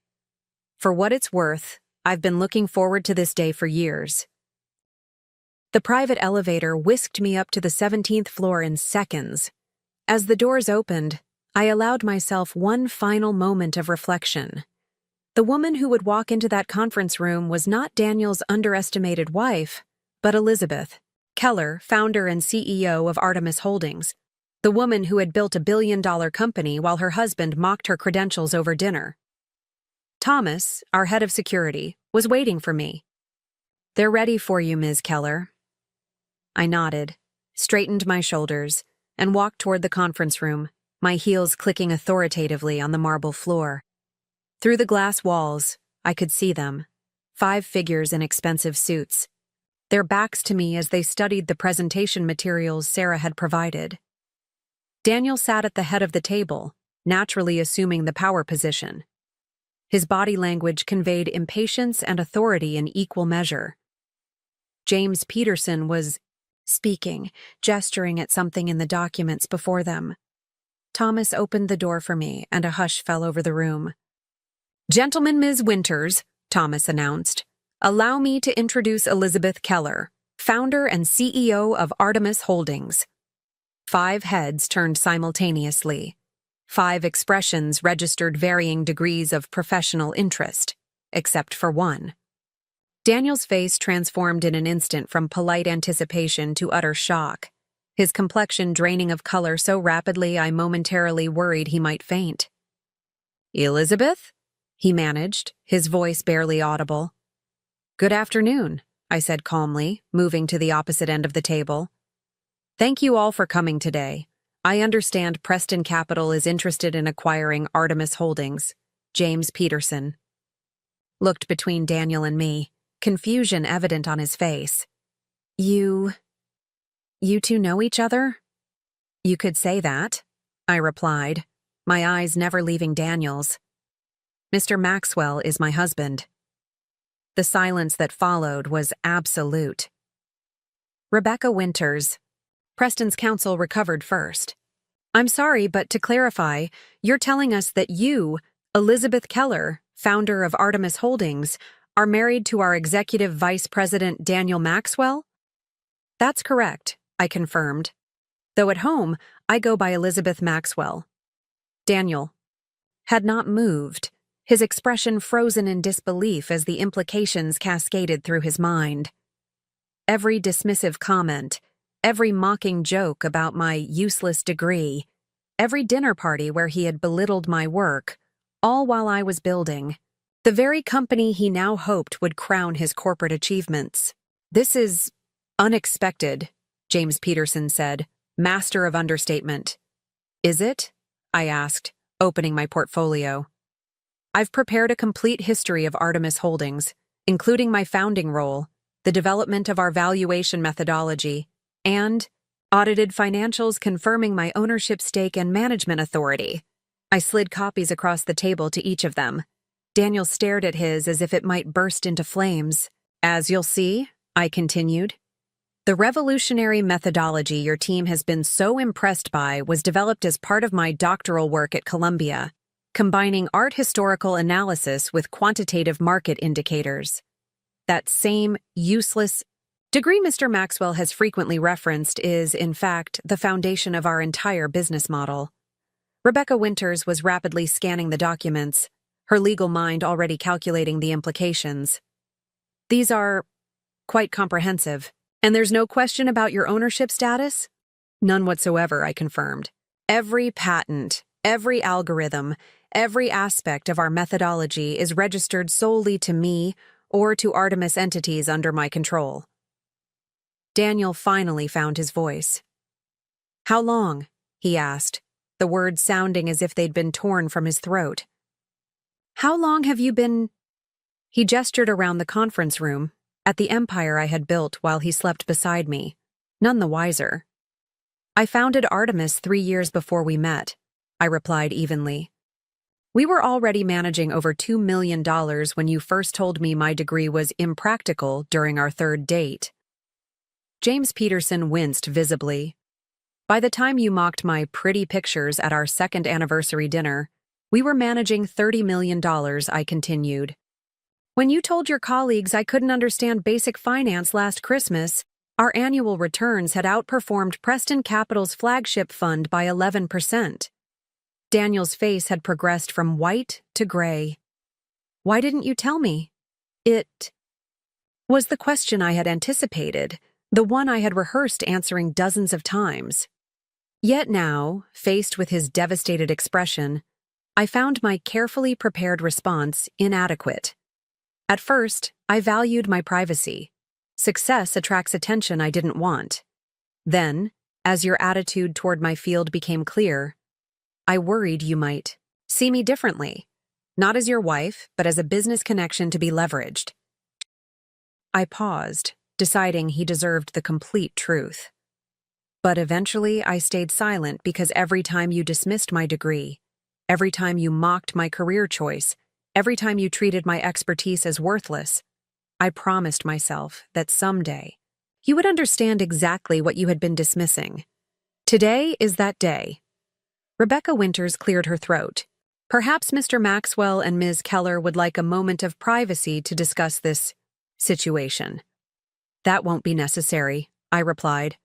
For what it's worth, I've been looking forward to this day for years. The private elevator whisked me up to the 17th floor in seconds. As the doors opened, I allowed myself one final moment of reflection. The woman who would walk into that conference room was not Daniel's underestimated wife, but Elizabeth Keller, founder and CEO of Artemis Holdings, the woman who had built a billion-dollar company while her husband mocked her credentials over dinner. Thomas, our head of security, was waiting for me. They're ready for you, Ms. Keller. I nodded, straightened my shoulders, and walked toward the conference room, my heels clicking authoritatively on the marble floor. Through the glass walls, I could see them, 5 figures in expensive suits, their backs to me as they studied the presentation materials Sarah had provided. Daniel sat at the head of the table, naturally assuming the power position. His body language conveyed impatience and authority in equal measure. James Peterson was speaking, gesturing at something in the documents before them. Thomas opened the door for me, and a hush fell over the room. "Gentlemen, Ms. Winters," Thomas announced. Allow me to introduce Elizabeth Keller, founder and CEO of Artemis Holdings. 5 heads turned simultaneously. 5 expressions registered varying degrees of professional interest, except for one. Daniel's face transformed in an instant from polite anticipation to utter shock, his complexion draining of color so rapidly I momentarily worried he might faint. "Elizabeth?" he managed, his voice barely audible. "Good afternoon," I said calmly, moving to the opposite end of the table. "Thank you all for coming today. I understand Preston Capital is interested in acquiring Artemis Holdings." James Peterson looked between Daniel and me, confusion evident on his face. You two know each other?" "You could say that," I replied, my eyes never leaving Daniel's. "Mr. Maxwell is my husband." The silence that followed was absolute. Rebecca Winters, Preston's counsel, recovered first. "I'm sorry, but to clarify, you're telling us that you, Elizabeth Keller, founder of Artemis Holdings, are married to our executive vice president Daniel Maxwell?" "That's correct," I confirmed. "Though at home, I go by Elizabeth Maxwell." Daniel had not moved, his expression frozen in disbelief as the implications cascaded through his mind. Every dismissive comment, every mocking joke about my useless degree, every dinner party where he had belittled my work, all while I was building the very company he now hoped would crown his corporate achievements. "This is unexpected," James Peterson said, master of understatement. "Is it?" I asked, opening my portfolio. "I've prepared a complete history of Artemis Holdings, including my founding role, the development of our valuation methodology, and audited financials confirming my ownership stake and management authority." I slid copies across the table to each of them. Daniel stared at his as if it might burst into flames. "As you'll see," I continued, "the revolutionary methodology your team has been so impressed by was developed as part of my doctoral work at Columbia, combining art historical analysis with quantitative market indicators. That same useless degree Mr. Maxwell has frequently referenced is, in fact, the foundation of our entire business model." Rebecca Winters was rapidly scanning the documents, her legal mind already calculating the implications. "These are quite comprehensive. And there's no question about your ownership status?" "None whatsoever," I confirmed. "Every patent, every algorithm, every aspect of our methodology is registered solely to me or to Artemis entities under my control." Daniel finally found his voice. "How long?" he asked, the words sounding as if they'd been torn from his throat. "How long have you been—" He gestured around the conference room, at the empire I had built while he slept beside me, none the wiser. "I founded Artemis 3 years before we met," I replied evenly. "We were already managing over $2 million when you first told me my degree was impractical during our 3rd date." James Peterson winced visibly. "By the time you mocked my pretty pictures at our 2nd anniversary dinner, we were managing $30 million, I continued. "When you told your colleagues I couldn't understand basic finance last Christmas, our annual returns had outperformed Preston Capital's flagship fund by 11%. Daniel's face had progressed from white to gray. "Why didn't you tell me?" It was the question I had anticipated, the one I had rehearsed answering dozens of times. Yet now, faced with his devastated expression, I found my carefully prepared response inadequate. At first, I valued my privacy. Success attracts attention I didn't want. Then, as your attitude toward my field became clear, I worried you might see me differently, not as your wife, but as a business connection to be leveraged. I paused, deciding he deserved the complete truth. But eventually I stayed silent because every time you dismissed my degree, every time you mocked my career choice, every time you treated my expertise as worthless, I promised myself that someday you would understand exactly what you had been dismissing. Today is that day. Rebecca Winters cleared her throat. Perhaps Mr. Maxwell and Ms. Keller would like a moment of privacy to discuss this situation. That won't be necessary, I replied.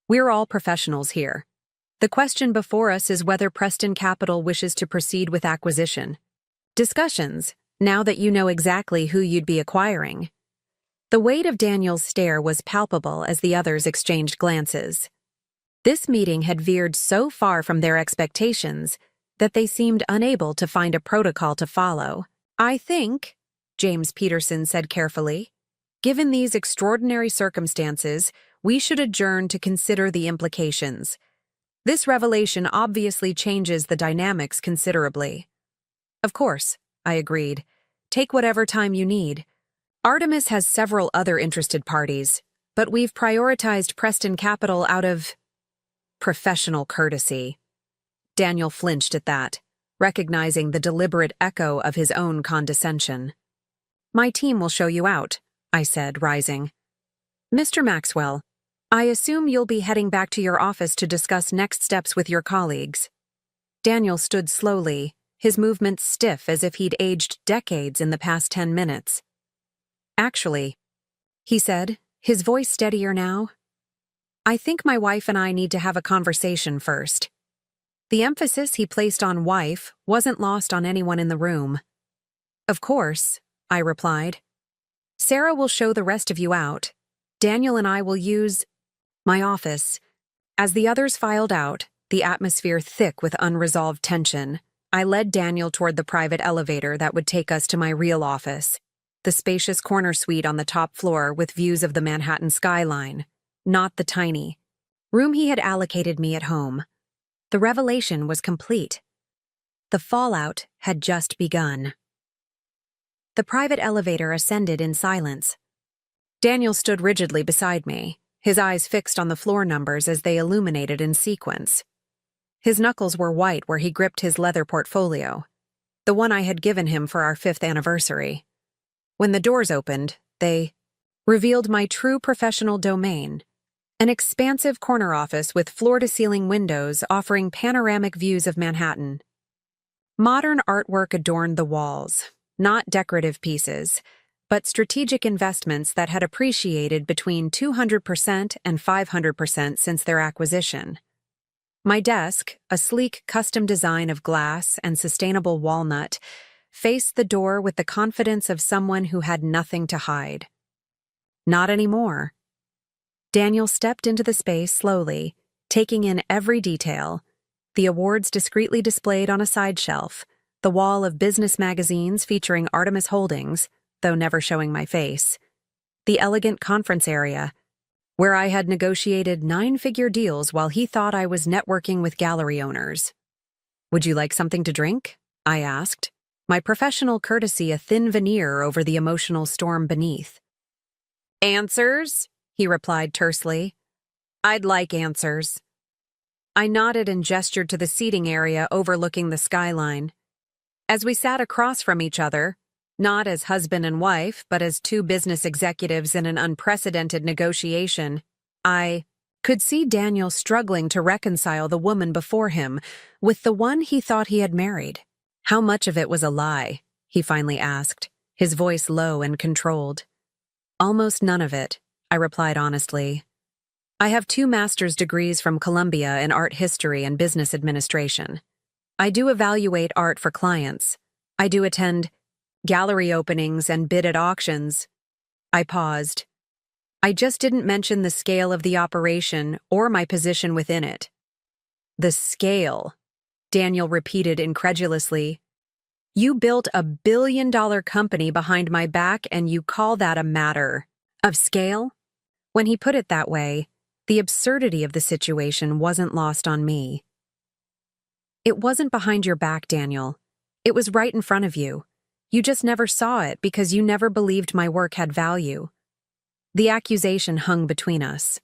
We're all professionals here. The question before us is whether Preston Capital wishes to proceed with acquisition. Discussions, now that you know exactly who you'd be acquiring. The weight of Daniel's stare was palpable as the others exchanged glances. This meeting had veered so far from their expectations that they seemed unable to find a protocol to follow. I think, James Peterson said carefully, given these extraordinary circumstances, we should adjourn to consider the implications. This revelation obviously changes the dynamics considerably. Of course, I agreed. Take whatever time you need. Artemis has several other interested parties, but we've prioritized Preston Capital out of professional courtesy. Daniel flinched at that, recognizing the deliberate echo of his own condescension. My team will show you out, I said, rising. Mr. Maxwell, I assume you'll be heading back to your office to discuss next steps with your colleagues. Daniel stood slowly, his movements stiff as if he'd aged decades in the past 10 minutes. Actually, he said, his voice steadier now, I think my wife and I need to have a conversation first. The emphasis he placed on wife wasn't lost on anyone in the room. Of course, I replied. Sarah will show the rest of you out. Daniel and I will use my office. As the others filed out, the atmosphere thick with unresolved tension, I led Daniel toward the private elevator that would take us to my real office, the spacious corner suite on the top floor with views of the Manhattan skyline, not the tiny room he had allocated me at home. The revelation was complete. The fallout had just begun. The private elevator ascended in silence. Daniel stood rigidly beside me, his eyes fixed on the floor numbers as they illuminated in sequence. His knuckles were white where he gripped his leather portfolio, the one I had given him for our 5th anniversary. When the doors opened, they revealed my true professional domain, an expansive corner office with floor-to-ceiling windows offering panoramic views of Manhattan. Modern artwork adorned the walls, not decorative pieces, but strategic investments that had appreciated between 200% and 500% since their acquisition. My desk, a sleek custom design of glass and sustainable walnut, faced the door with the confidence of someone who had nothing to hide. Not anymore. Daniel stepped into the space slowly, taking in every detail, the awards discreetly displayed on a side shelf, the wall of business magazines featuring Artemis Holdings, though never showing my face, the elegant conference area, where I had negotiated 9-figure deals while he thought I was networking with gallery owners. Would you like something to drink? I asked, my professional courtesy a thin veneer over the emotional storm beneath. Answers? He replied tersely. I'd like answers. I nodded and gestured to the seating area overlooking the skyline. As we sat across from each other, not as husband and wife, but as two business executives in an unprecedented negotiation, I could see Daniel struggling to reconcile the woman before him with the one he thought he had married. How much of it was a lie? He finally asked, his voice low and controlled. Almost none of it, I replied honestly. I have 2 master's degrees from Columbia in art history and business administration. I do evaluate art for clients. I do attend gallery openings and bid at auctions. I paused. I just didn't mention the scale of the operation or my position within it. The scale, Daniel repeated incredulously. You built a billion-dollar company behind my back and you call that a matter of scale? When he put it that way, the absurdity of the situation wasn't lost on me. It wasn't behind your back, Daniel. It was right in front of you. You just never saw it because you never believed my work had value. The accusation hung between us.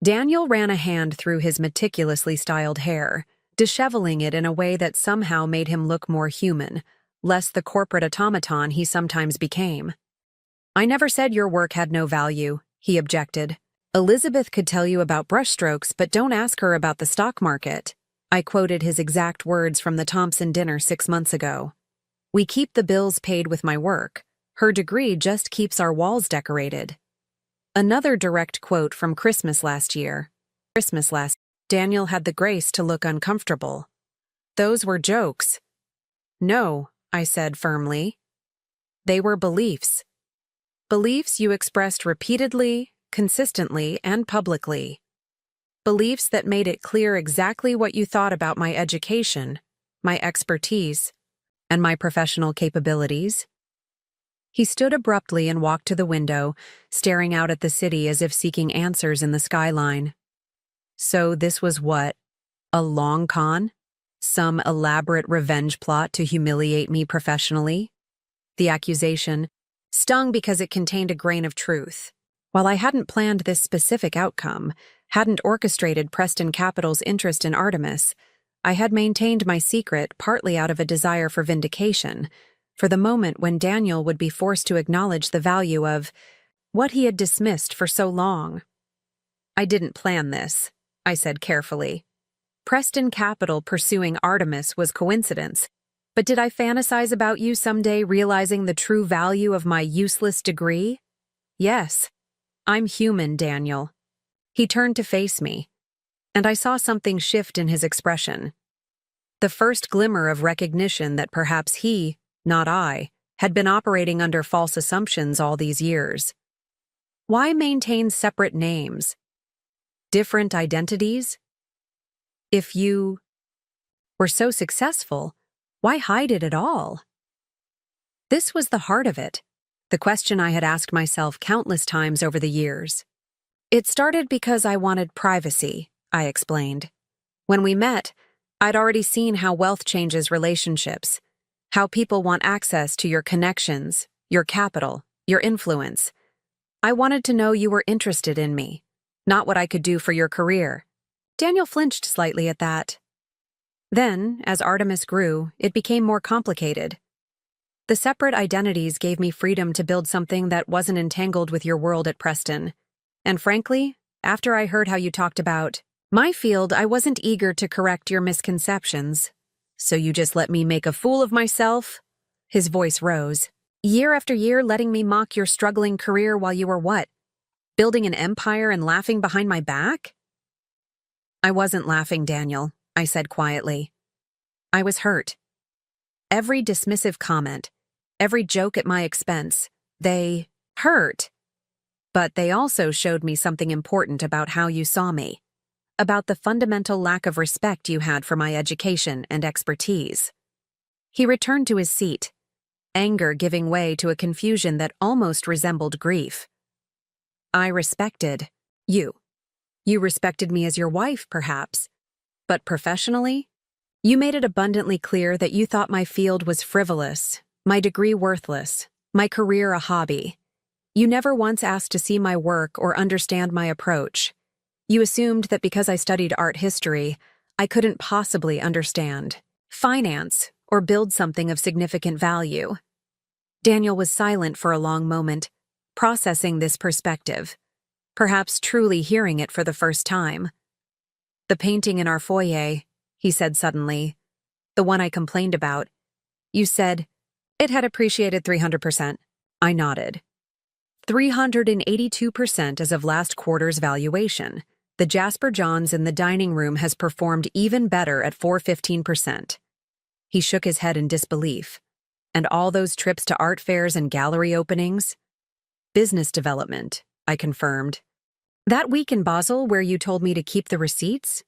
Daniel ran a hand through his meticulously styled hair, disheveling it in a way that somehow made him look more human, less the corporate automaton he sometimes became. I never said your work had no value, he objected. Elizabeth could tell you about brushstrokes, but don't ask her about the stock market. I quoted his exact words from the Thompson dinner 6 months ago. We keep the bills paid with my work. Her degree just keeps our walls decorated. Another direct quote from Christmas last year. Daniel had the grace to look uncomfortable. Those were jokes. No, I said firmly. They were beliefs. Beliefs you expressed repeatedly, consistently, and publicly. Beliefs that made it clear exactly what you thought about my education, my expertise, and my professional capabilities. He stood abruptly and walked to the window, staring out at the city as if seeking answers in the skyline. So this was what? A long con? Some elaborate revenge plot to humiliate me professionally? The accusation stung because it contained a grain of truth. While I hadn't planned this specific outcome, hadn't orchestrated Preston Capital's interest in Artemis, I had maintained my secret partly out of a desire for vindication, for the moment when Daniel would be forced to acknowledge the value of what he had dismissed for so long. I didn't plan this, I said carefully. Preston Capital pursuing Artemis was coincidence, but did I fantasize about you someday realizing the true value of my useless degree? Yes. I'm human, Daniel. He turned to face me, and I saw something shift in his expression. The first glimmer of recognition that perhaps he, not I, had been operating under false assumptions all these years. Why maintain separate names? Different identities? If you were so successful, why hide it at all? This was the heart of it, the question I had asked myself countless times over the years. It started because I wanted privacy, I explained. When we met, I'd already seen how wealth changes relationships, how people want access to your connections, your capital, your influence. I wanted to know you were interested in me, not what I could do for your career. Daniel flinched slightly at that. Then, as Artemis grew, it became more complicated. The separate identities gave me freedom to build something that wasn't entangled with your world at Preston. And frankly, after I heard how you talked about my field, I wasn't eager to correct your misconceptions. So you just let me make a fool of myself? His voice rose. Year after year letting me mock your struggling career while you were what? Building an empire and laughing behind my back? I wasn't laughing, Daniel, I said quietly. I was hurt. Every dismissive comment, every joke at my expense, they hurt. But they also showed me something important about how you saw me, about the fundamental lack of respect you had for my education and expertise. He returned to his seat, anger giving way to a confusion that almost resembled grief. I respected you. You respected me as your wife, perhaps. But professionally, you made it abundantly clear that you thought my field was frivolous, my degree worthless, my career a hobby. You never once asked to see my work or understand my approach. You assumed that because I studied art history, I couldn't possibly understand finance or build something of significant value. Daniel was silent for a long moment, processing this perspective, perhaps truly hearing it for the first time. The painting in our foyer, he said suddenly, the one I complained about. You said, it had appreciated 300%. I nodded. 382% as of last quarter's valuation. The Jasper Johns in the dining room has performed even better at 415%. He shook his head in disbelief. And all those trips to art fairs and gallery openings? Business development, I confirmed. That week in Basel where you told me to keep the receipts?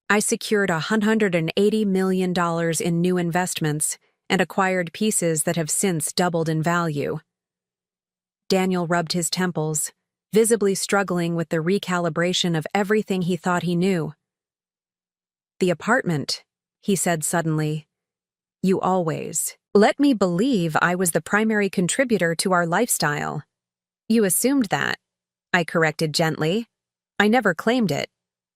I secured $180 million in new investments and acquired pieces that have since doubled in value. Daniel rubbed his temples, visibly struggling with the recalibration of everything he thought he knew. The apartment, he said suddenly. You always let me believe I was the primary contributor to our lifestyle. You assumed that, I corrected gently. I never claimed it.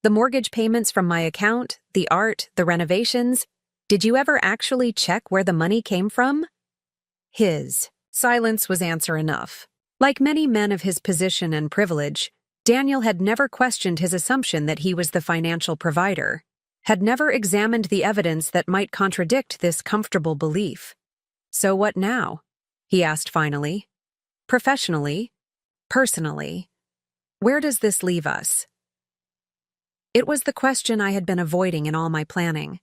The mortgage payments from my account, the art, the renovations, did you ever actually check where the money came from? His silence was answer enough. Like many men of his position and privilege, Daniel had never questioned his assumption that he was the financial provider, had never examined the evidence that might contradict this comfortable belief. So what now? He asked finally. Professionally, personally, where does this leave us? It was the question I had been avoiding in all my planning.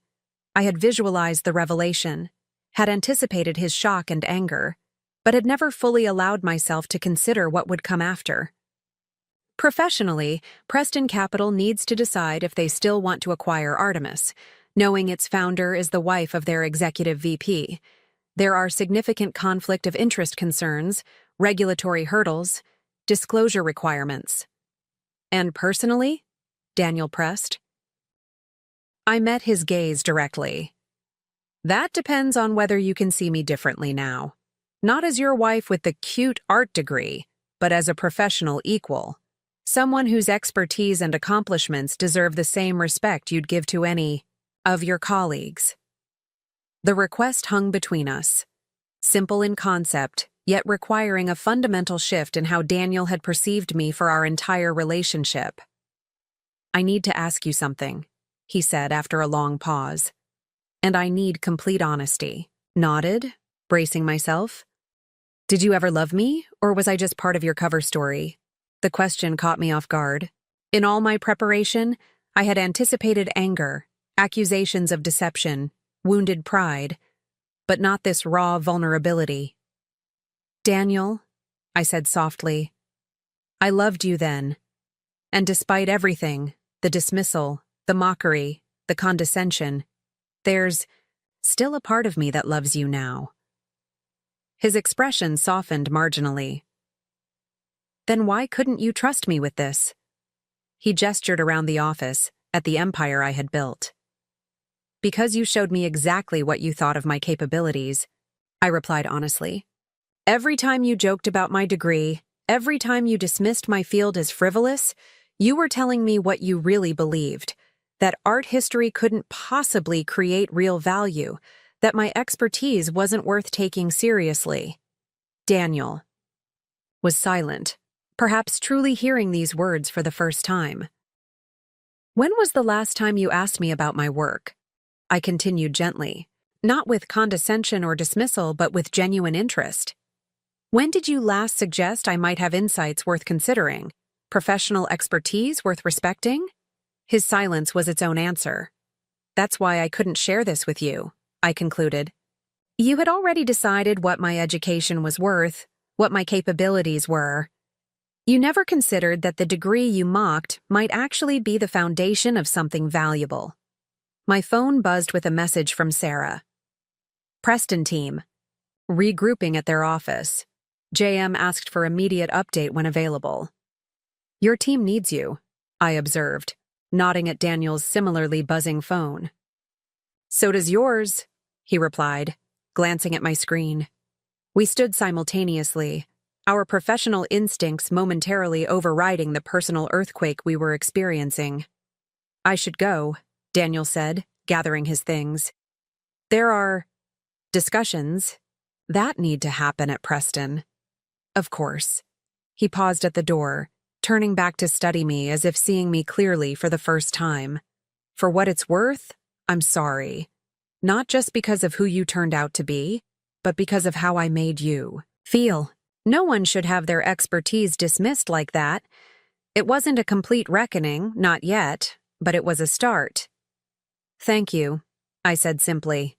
I had visualized the revelation, had anticipated his shock and anger, but had never fully allowed myself to consider what would come after. Professionally, Preston Capital needs to decide if they still want to acquire Artemis, knowing its founder is the wife of their executive VP. There are significant conflict of interest concerns, regulatory hurdles, disclosure requirements. And personally? Daniel pressed. I met his gaze directly. That depends on whether you can see me differently now. Not as your wife with the cute art degree, but as a professional equal. Someone whose expertise and accomplishments deserve the same respect you'd give to any of your colleagues. The request hung between us. Simple in concept, yet requiring a fundamental shift in how Daniel had perceived me for our entire relationship. I need to ask you something, he said after a long pause. And I need complete honesty. Nodded, bracing myself. Did you ever love me, or was I just part of your cover story? The question caught me off guard. In all my preparation, I had anticipated anger, accusations of deception, wounded pride, but not this raw vulnerability. Daniel, I said softly, I loved you then. And despite everything, the dismissal, the mockery, the condescension, there's still a part of me that loves you now. His expression softened marginally. Then why couldn't you trust me with this? He gestured around the office, at the empire I had built. Because you showed me exactly what you thought of my capabilities, I replied honestly. Every time you joked about my degree, every time you dismissed my field as frivolous, you were telling me what you really believed, that art history couldn't possibly create real value, that my expertise wasn't worth taking seriously. Daniel was silent, perhaps truly hearing these words for the first time. When was the last time you asked me about my work? I continued gently, not with condescension or dismissal, but with genuine interest. When did you last suggest I might have insights worth considering? Professional expertise worth respecting? His silence was its own answer. That's why I couldn't share this with you, I concluded. You had already decided what my education was worth, what my capabilities were. You never considered that the degree you mocked might actually be the foundation of something valuable. My phone buzzed with a message from Sarah. Preston team. Regrouping at their office. JM asked for immediate update when available. Your team needs you, I observed, nodding at Daniel's similarly buzzing phone. So does yours, he replied, glancing at my screen. We stood simultaneously, our professional instincts momentarily overriding the personal earthquake we were experiencing. I should go, Daniel said, gathering his things. There are discussions that need to happen at Preston. Of course. He paused at the door, turning back to study me as if seeing me clearly for the first time. For what it's worth, I'm sorry. Not just because of who you turned out to be, but because of how I made you feel. No one should have their expertise dismissed like that. It wasn't a complete reckoning, not yet, but it was a start. Thank you, I said simply.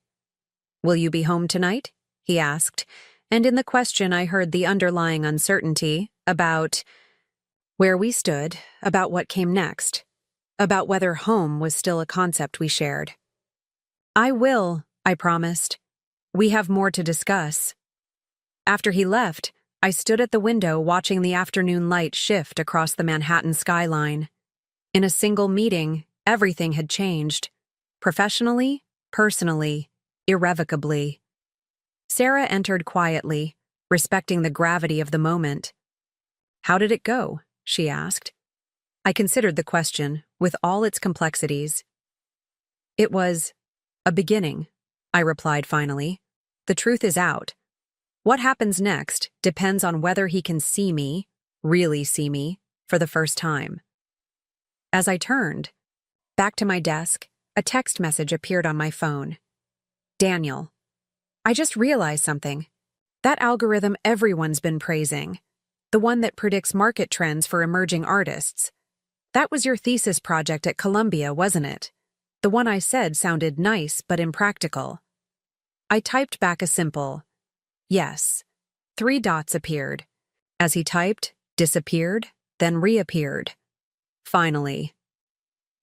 Will you be home tonight? He asked, and in the question I heard the underlying uncertainty about where we stood, about what came next, about whether home was still a concept we shared. I will, I promised. We have more to discuss. After he left, I stood at the window watching the afternoon light shift across the Manhattan skyline. In a single meeting, everything had changed. Professionally, personally, irrevocably. Sarah entered quietly, respecting the gravity of the moment. How did it go? She asked. I considered the question, with all its complexities. It was a beginning, I replied finally. The truth is out. What happens next depends on whether he can see me, really see me, for the first time. As I turned back to my desk, a text message appeared on my phone. Daniel, I just realized something. That algorithm everyone's been praising. The one that predicts market trends for emerging artists. That was your thesis project at Columbia, wasn't it? The one I said sounded nice but impractical. I typed back a simple, yes. 3 dots appeared. As he typed, disappeared, then reappeared. Finally.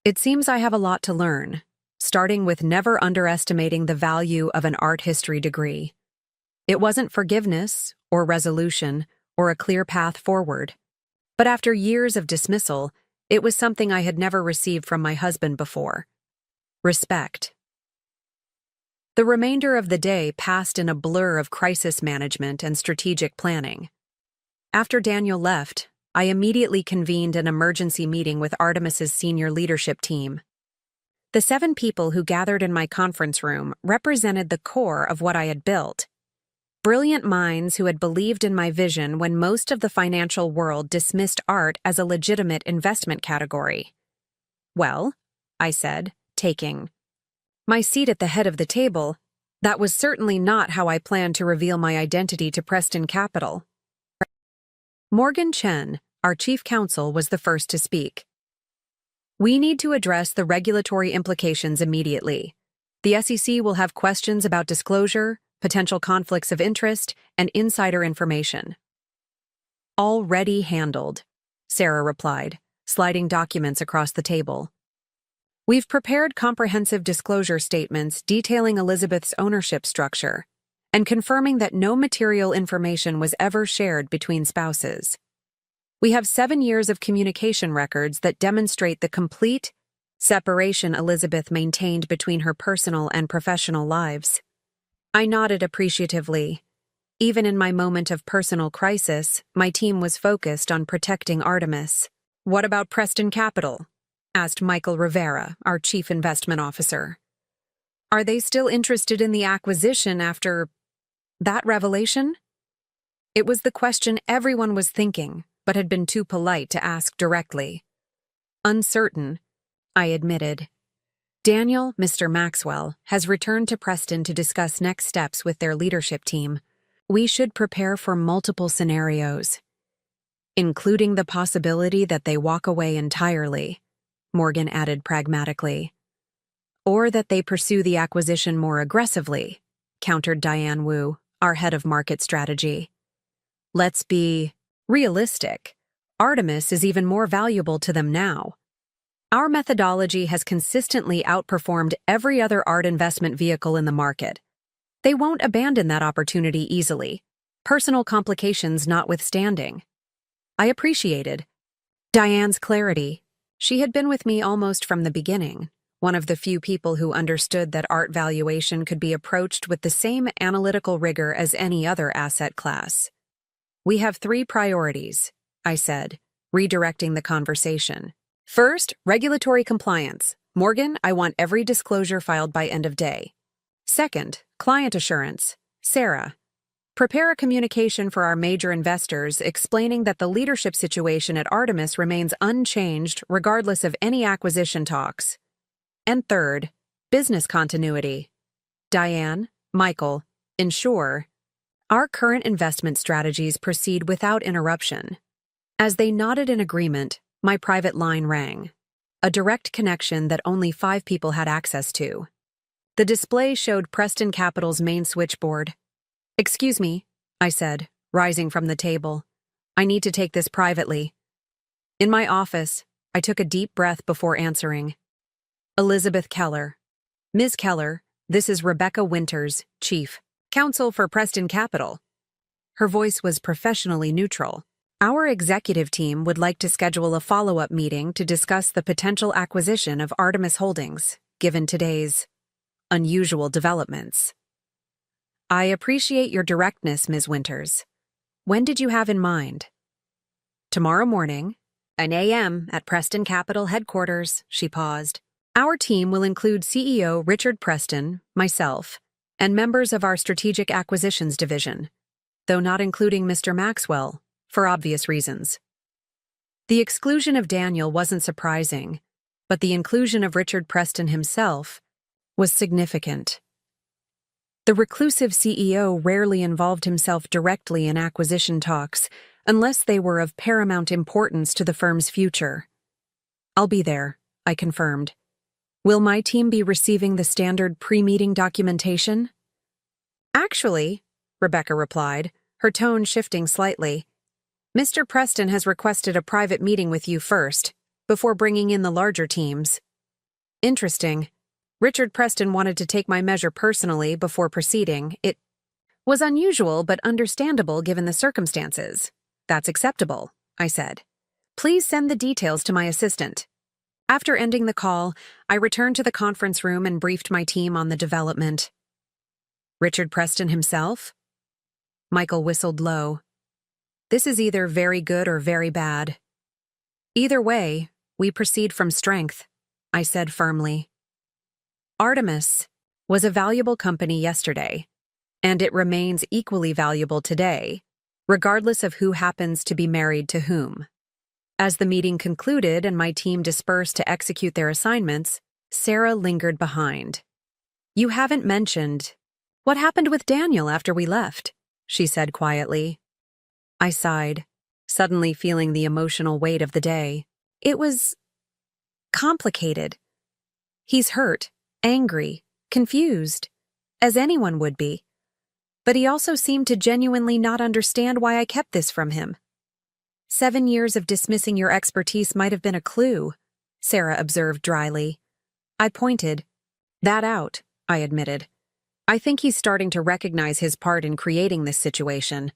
It seems I have a lot to learn, starting with never underestimating the value of an art history degree. It wasn't forgiveness, or resolution, or a clear path forward. But after years of dismissal, it was something I had never received from my husband before. Respect. The remainder of the day passed in a blur of crisis management and strategic planning. After Daniel left, I immediately convened an emergency meeting with Artemis's senior leadership team. The 7 people who gathered in my conference room represented the core of what I had built. Brilliant minds who had believed in my vision when most of the financial world dismissed art as a legitimate investment category. Well, I said, taking my seat at the head of the table, that was certainly not how I planned to reveal my identity to Preston Capital. Morgan Chen, our chief counsel, was the first to speak. We need to address the regulatory implications immediately. The SEC will have questions about disclosure, potential conflicts of interest, and insider information. Already handled, Sarah replied, sliding documents across the table. We've prepared comprehensive disclosure statements detailing Elizabeth's ownership structure and confirming that no material information was ever shared between spouses. We have 7 years of communication records that demonstrate the complete separation Elizabeth maintained between her personal and professional lives. I nodded appreciatively. Even in my moment of personal crisis, my team was focused on protecting Artemis. What about Preston Capital? Asked Michael Rivera, our chief investment officer. Are they still interested in the acquisition after that revelation? It was the question everyone was thinking, but had been too polite to ask directly. Uncertain, I admitted. Daniel, Mr. Maxwell, has returned to Preston to discuss next steps with their leadership team. We should prepare for multiple scenarios, including the possibility that they walk away entirely, Morgan added pragmatically. Or that they pursue the acquisition more aggressively, countered Diane Wu, our head of market strategy. Let's be realistic. Artemis is even more valuable to them now. Our methodology has consistently outperformed every other art investment vehicle in the market. They won't abandon that opportunity easily, personal complications notwithstanding. I appreciated Diane's clarity. She had been with me almost from the beginning, one of the few people who understood that art valuation could be approached with the same analytical rigor as any other asset class. We have 3 priorities, I said, redirecting the conversation. First, regulatory compliance. Morgan, I want every disclosure filed by end of day. Second, client assurance. Sarah, prepare a communication for our major investors explaining that the leadership situation at Artemis remains unchanged regardless of any acquisition talks. And third, business continuity. Diane, Michael, ensure our current investment strategies proceed without interruption. As they nodded in agreement, my private line rang, a direct connection that only 5 people had access to. The display showed Preston Capital's main switchboard. Excuse me, I said, rising from the table. I need to take this privately. In my office, I took a deep breath before answering. Elizabeth Keller. Ms. Keller, this is Rebecca Winters, Chief Counsel for Preston Capital. Her voice was professionally neutral. Our executive team would like to schedule a follow-up meeting to discuss the potential acquisition of Artemis Holdings, given today's unusual developments. I appreciate your directness, Ms. Winters. When did you have in mind? Tomorrow morning, 9 a.m. at Preston Capital headquarters, she paused. Our team will include CEO Richard Preston, myself, and members of our Strategic Acquisitions Division, though not including Mr. Maxwell, for obvious reasons. The exclusion of Daniel wasn't surprising, but the inclusion of Richard Preston himself was significant. The reclusive CEO rarely involved himself directly in acquisition talks, unless they were of paramount importance to the firm's future. "I'll be there," I confirmed. "Will my team be receiving the standard pre-meeting documentation?" "Actually," Rebecca replied, her tone shifting slightly, "Mr. Preston has requested a private meeting with you first, before bringing in the larger teams." "Interesting. Richard Preston wanted to take my measure personally before proceeding. It was unusual but understandable given the circumstances." "That's acceptable," I said. "Please send the details to my assistant." After ending the call, I returned to the conference room and briefed my team on the development. "Richard Preston himself?" Michael whistled low. "This is either very good or very bad." "Either way, we proceed from strength," I said firmly. Artemis was a valuable company yesterday, and it remains equally valuable today, regardless of who happens to be married to whom. As the meeting concluded and my team dispersed to execute their assignments, Sarah lingered behind. "You haven't mentioned what happened with Daniel after we left," she said quietly. I sighed, suddenly feeling the emotional weight of the day. It was complicated. He's hurt, angry, confused, as anyone would be. But he also seemed to genuinely not understand why I kept this from him. "7 years of dismissing your expertise might have been a clue," Sarah observed dryly. I pointed that out, I admitted. "I think he's starting to recognize his part in creating this situation,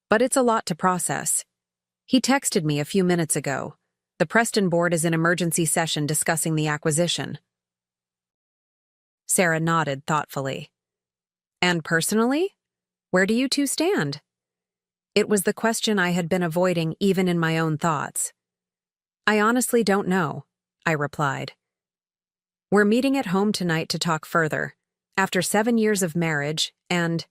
but it's a lot to process. He texted me a few minutes ago. The Preston board is in emergency session discussing the acquisition." Sarah nodded thoughtfully. "And personally? Where do you two stand?" It was the question I had been avoiding even in my own thoughts. "I honestly don't know," I replied. "We're meeting at home tonight to talk further. After 7 years of marriage and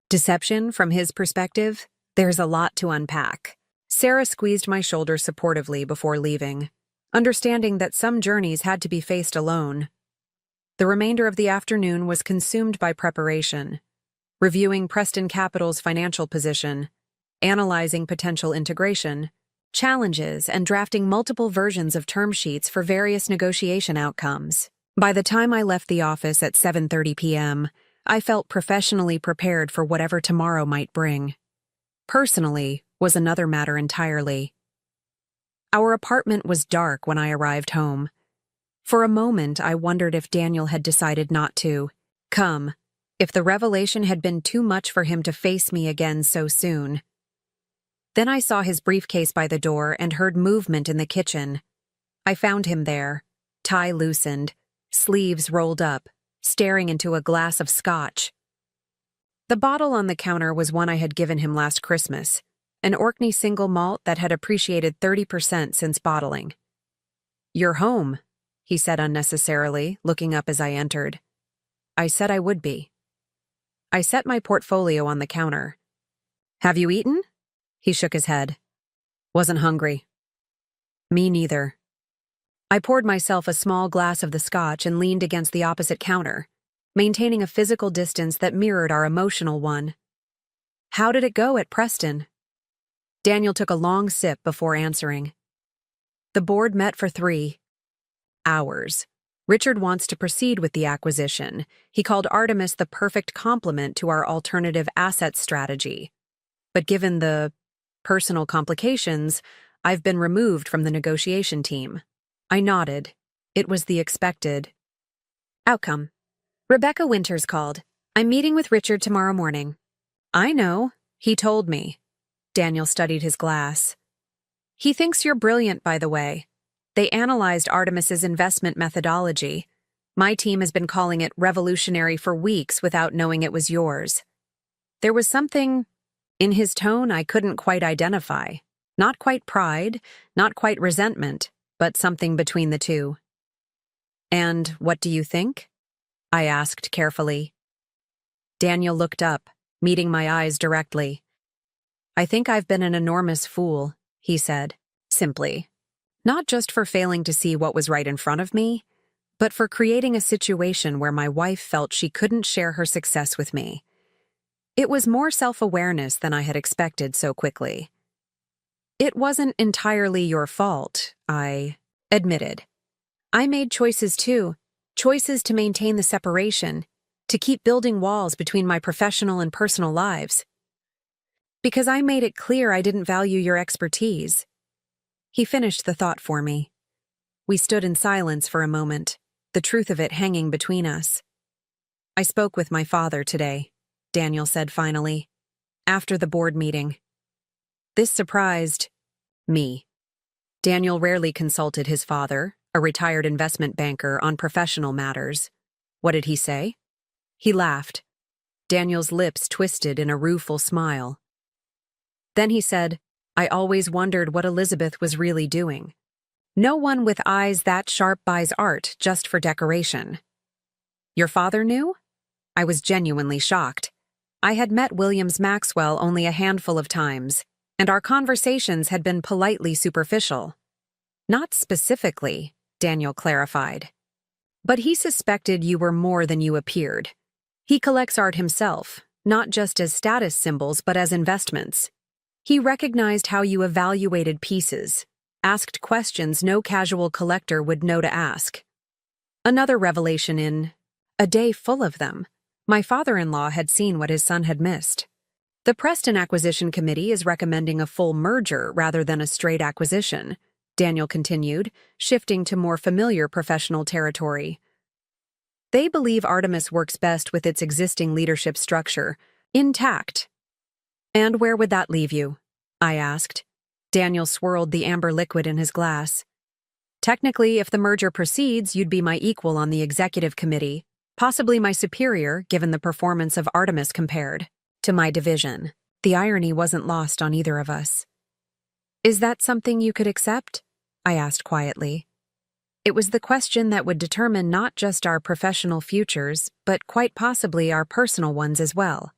deception from his perspective, there's a lot to unpack." Sarah squeezed my shoulder supportively before leaving, understanding that some journeys had to be faced alone. The remainder of the afternoon was consumed by preparation, reviewing Preston Capital's financial position, analyzing potential integration, challenges, and drafting multiple versions of term sheets for various negotiation outcomes. By the time I left the office at 7:30 p.m., I felt professionally prepared for whatever tomorrow might bring. Personally was another matter entirely. Our apartment was dark when I arrived home. For a moment, I wondered if Daniel had decided not to come, if the revelation had been too much for him to face me again so soon. Then I saw his briefcase by the door and heard movement in the kitchen. I found him there, tie loosened, sleeves rolled up, staring into a glass of scotch. The bottle on the counter was one I had given him last Christmas, an Orkney single malt that had appreciated 30% since bottling. "You're home," he said unnecessarily, looking up as I entered. I said I would be. I set my portfolio on the counter. "Have you eaten?" He shook his head. "Wasn't hungry." "Me neither." I poured myself a small glass of the scotch and leaned against the opposite counter, maintaining a physical distance that mirrored our emotional one. "How did it go at Preston?" Daniel took a long sip before answering. "The board met for 3 hours. Richard wants to proceed with the acquisition. He called Artemis the perfect complement to our alternative asset strategy. But given the personal complications, I've been removed from the negotiation team." I nodded. It was the expected outcome. "Rebecca Winters called. I'm meeting with Richard tomorrow morning." "I know. He told me." Daniel studied his glass. "He thinks you're brilliant, by the way. They analyzed Artemis's investment methodology. My team has been calling it revolutionary for weeks without knowing it was yours." There was something in his tone I couldn't quite identify. Not quite pride, not quite resentment, but something between the two. "And what do you think?" I asked carefully. Daniel looked up, meeting my eyes directly. "I think I've been an enormous fool," he said, simply. "Not just for failing to see what was right in front of me, but for creating a situation where my wife felt she couldn't share her success with me. It was more self-awareness than I had expected so quickly. It wasn't entirely your fault, I admitted. I made choices too, choices to maintain the separation, to keep building walls between my professional and personal lives. Because I made it clear I didn't value your expertise. He finished the thought for me. We stood in silence for a moment, the truth of it hanging between us. I spoke with my father today, Daniel said finally, after the board meeting. This surprised me. Daniel rarely consulted his father, a retired investment banker, on professional matters. What did he say? He laughed. Daniel's lips twisted in a rueful smile. Then he said, I always wondered what Elizabeth was really doing. No one with eyes that sharp buys art just for decoration. Your father knew? I was genuinely shocked. I had met Williams Maxwell only a handful of times, and our conversations had been politely superficial. Not specifically, Daniel clarified. But he suspected you were more than you appeared. He collects art himself, not just as status symbols but as investments. He recognized how you evaluated pieces, asked questions no casual collector would know to ask. Another revelation in a day full of them. My father-in-law had seen what his son had missed. The Preston Acquisition Committee is recommending a full merger rather than a straight acquisition, Daniel continued, shifting to more familiar professional territory. They believe Artemis works best with its existing leadership structure, intact. And where would that leave you? I asked. Daniel swirled the amber liquid in his glass. Technically, if the merger proceeds, you'd be my equal on the executive committee, possibly my superior, given the performance of Artemis compared to my division. The irony wasn't lost on either of us. Is that something you could accept? I asked quietly. It was the question that would determine not just our professional futures, but quite possibly our personal ones as well.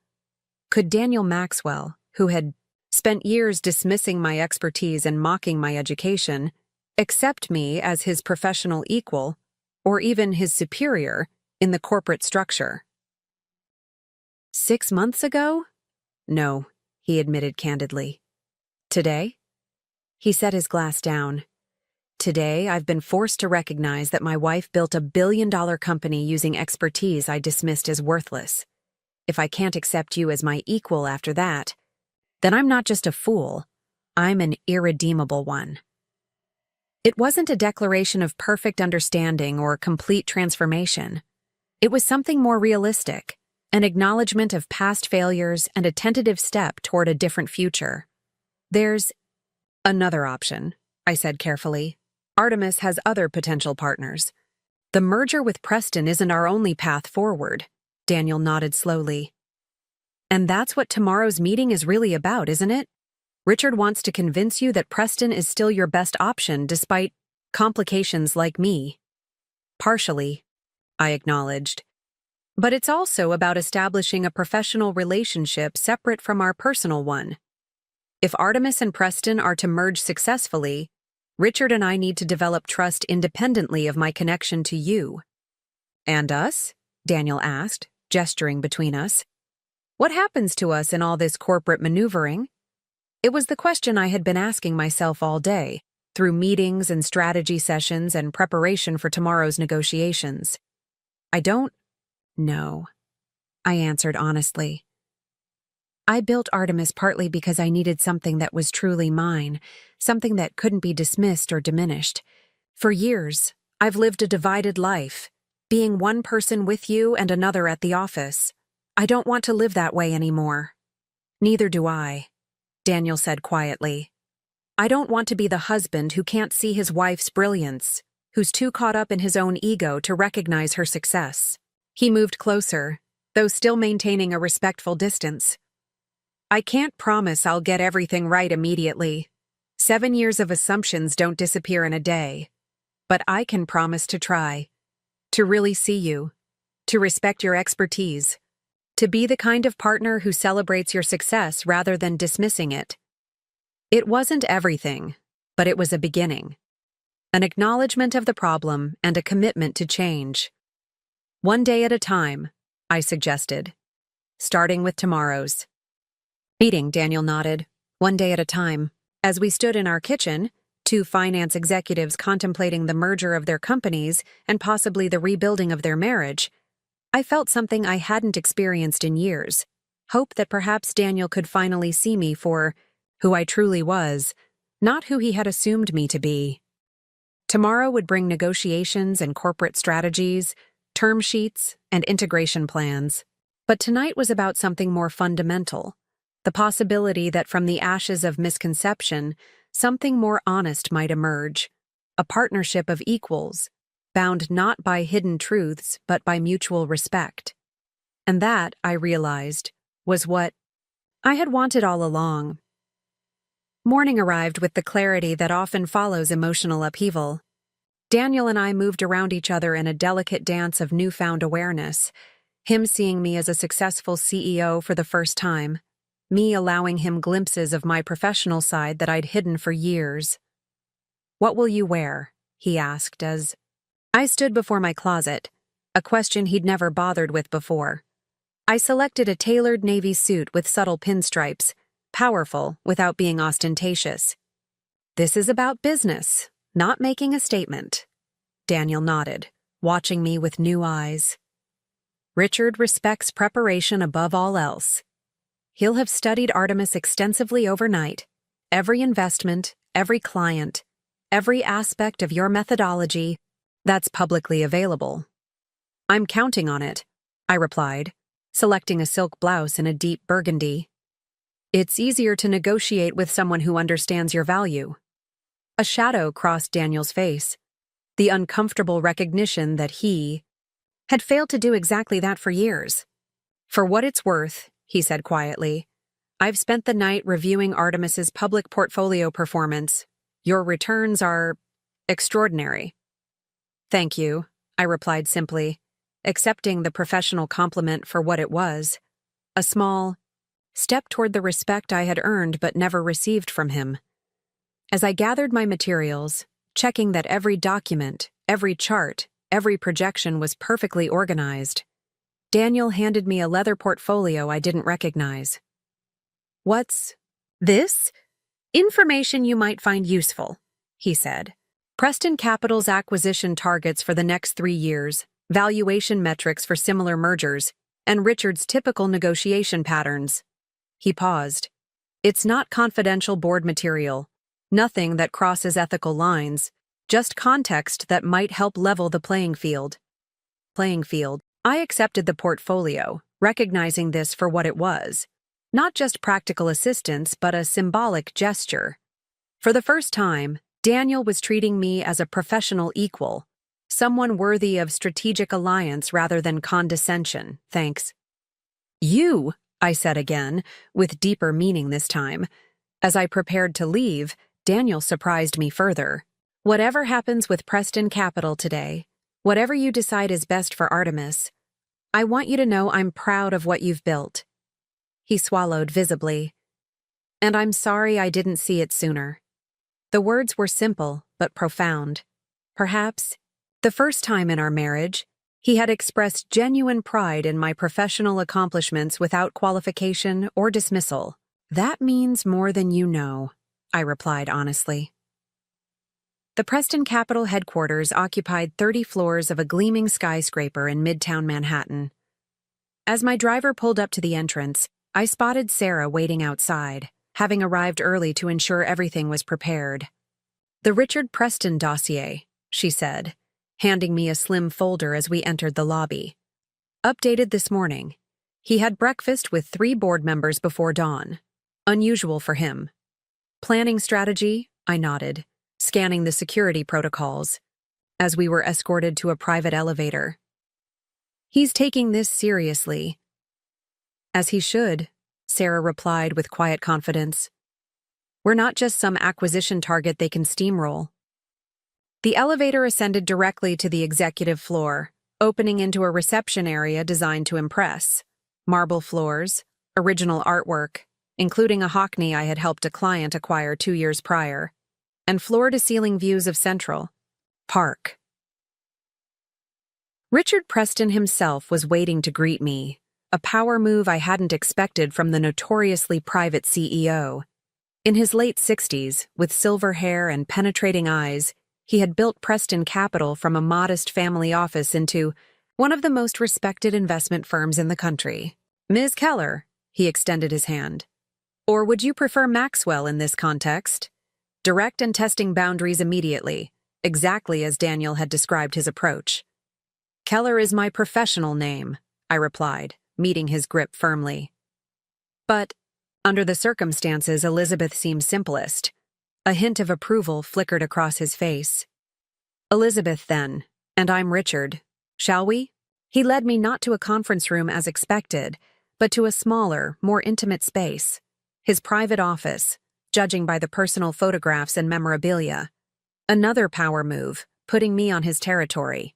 Could Daniel Maxwell, who had spent years dismissing my expertise and mocking my education, accept me as his professional equal, or even his superior, in the corporate structure? 6 months ago? No, he admitted candidly. Today? He set his glass down. Today, I've been forced to recognize that my wife built a billion-dollar company using expertise I dismissed as worthless. If I can't accept you as my equal after that, then I'm not just a fool, I'm an irredeemable one. It wasn't a declaration of perfect understanding or complete transformation. It was something more realistic, an acknowledgement of past failures and a tentative step toward a different future. There's another option, I said carefully. Artemis has other potential partners. The merger with Preston isn't our only path forward, Daniel nodded slowly. And that's what tomorrow's meeting is really about, isn't it? Richard wants to convince you that Preston is still your best option despite complications like me. Partially, I acknowledged. But it's also about establishing a professional relationship separate from our personal one. If Artemis and Preston are to merge successfully, Richard and I need to develop trust independently of my connection to you. And us? Daniel asked, gesturing between us. What happens to us in all this corporate maneuvering? It was the question I had been asking myself all day, through meetings and strategy sessions and preparation for tomorrow's negotiations. I don't know, I answered honestly. I built Artemis partly because I needed something that was truly mine, something that couldn't be dismissed or diminished. For years, I've lived a divided life, being one person with you and another at the office. I don't want to live that way anymore. Neither do I, Daniel said quietly. I don't want to be the husband who can't see his wife's brilliance, who's too caught up in his own ego to recognize her success. He moved closer, though still maintaining a respectful distance. I can't promise I'll get everything right immediately. 7 years of assumptions don't disappear in a day. But I can promise to try. To really see you. To respect your expertise. To be the kind of partner who celebrates your success rather than dismissing it. It wasn't everything, but it was a beginning. An acknowledgement of the problem and a commitment to change. One day at a time, I suggested. starting with tomorrow's meeting, Daniel nodded, one day at a time. As we stood in our kitchen, two finance executives contemplating the merger of their companies and possibly the rebuilding of their marriage, I felt something I hadn't experienced in years. Hope that perhaps Daniel could finally see me for who I truly was, not who he had assumed me to be. Tomorrow would bring negotiations and corporate strategies, term sheets, and integration plans. But tonight was about something more fundamental, the possibility that from the ashes of misconception, something more honest might emerge, a partnership of equals, bound not by hidden truths but by mutual respect. And that, I realized, was what I had wanted all along. Morning arrived with the clarity that often follows emotional upheaval. Daniel and I moved around each other in a delicate dance of newfound awareness, him seeing me as a successful CEO for the first time, me allowing him glimpses of my professional side that I'd hidden for years. "What will you wear?" he asked as I stood before my closet, a question he'd never bothered with before. I selected a tailored navy suit with subtle pinstripes, powerful without being ostentatious. "This is about business, not making a statement." Daniel nodded, watching me with new eyes. "Richard respects preparation above all else. He'll have studied Artemis extensively overnight, every investment, every client, every aspect of your methodology that's publicly available." "I'm counting on it," I replied, selecting a silk blouse in a deep burgundy. "It's easier to negotiate with someone who understands your value." A shadow crossed Daniel's face, the uncomfortable recognition that he had failed to do exactly that for years. "For what it's worth," he said quietly, "I've spent the night reviewing Artemis's public portfolio performance. Your returns are extraordinary." "Thank you," I replied simply, accepting the professional compliment for what it was, a small step toward the respect I had earned but never received from him. As I gathered my materials, checking that every document, every chart, every projection was perfectly organized, Daniel handed me a leather portfolio I didn't recognize. "What's this?" "Information you might find useful," he said. "Preston Capital's acquisition targets for the next 3 years, valuation metrics for similar mergers, and Richard's typical negotiation patterns." He paused. "It's not confidential board material, nothing that crosses ethical lines, just context that might help level the playing field." I accepted the portfolio, recognizing this for what it was. Not just practical assistance, but a symbolic gesture. For the first time, Daniel was treating me as a professional equal, someone worthy of strategic alliance rather than condescension. "Thanks." "You," I said again, with deeper meaning this time. As I prepared to leave, Daniel surprised me further. "Whatever happens with Preston Capital today, whatever you decide is best for Artemis, I want you to know I'm proud of what you've built." He swallowed visibly. "And I'm sorry I didn't see it sooner." The words were simple, but profound. Perhaps, the first time in our marriage, he had expressed genuine pride in my professional accomplishments without qualification or dismissal. "That means more than you know," I replied honestly. The Preston Capital headquarters occupied 30 floors of a gleaming skyscraper in Midtown Manhattan. As my driver pulled up to the entrance, I spotted Sarah waiting outside, having arrived early to ensure everything was prepared. "The Richard Preston dossier," she said, handing me a slim folder as we entered the lobby. "Updated this morning. He had breakfast with 3 board members before dawn. Unusual for him." "Planning strategy?" I nodded, scanning the security protocols, as we were escorted to a private elevator. "He's taking this seriously." "As he should," Sarah replied with quiet confidence. "We're not just some acquisition target they can steamroll." The elevator ascended directly to the executive floor, opening into a reception area designed to impress. Marble floors, original artwork, including a Hockney I had helped a client acquire 2 years prior, and floor-to-ceiling views of Central Park. Richard Preston himself was waiting to greet me, a power move I hadn't expected from the notoriously private CEO. In his late 60s, with silver hair and penetrating eyes, he had built Preston Capital from a modest family office into one of the most respected investment firms in the country. Ms. Keller, he extended his hand. Or would you prefer Maxwell in this context? Direct and testing boundaries immediately, exactly as Daniel had described his approach. Keller is my professional name, I replied, meeting his grip firmly. But, under the circumstances, Elizabeth seemed simplest. A hint of approval flickered across his face. Elizabeth, then, and I'm Richard. Shall we? He led me not to a conference room as expected, but to a smaller, more intimate space. His private office, judging by the personal photographs and memorabilia. Another power move, putting me on his territory.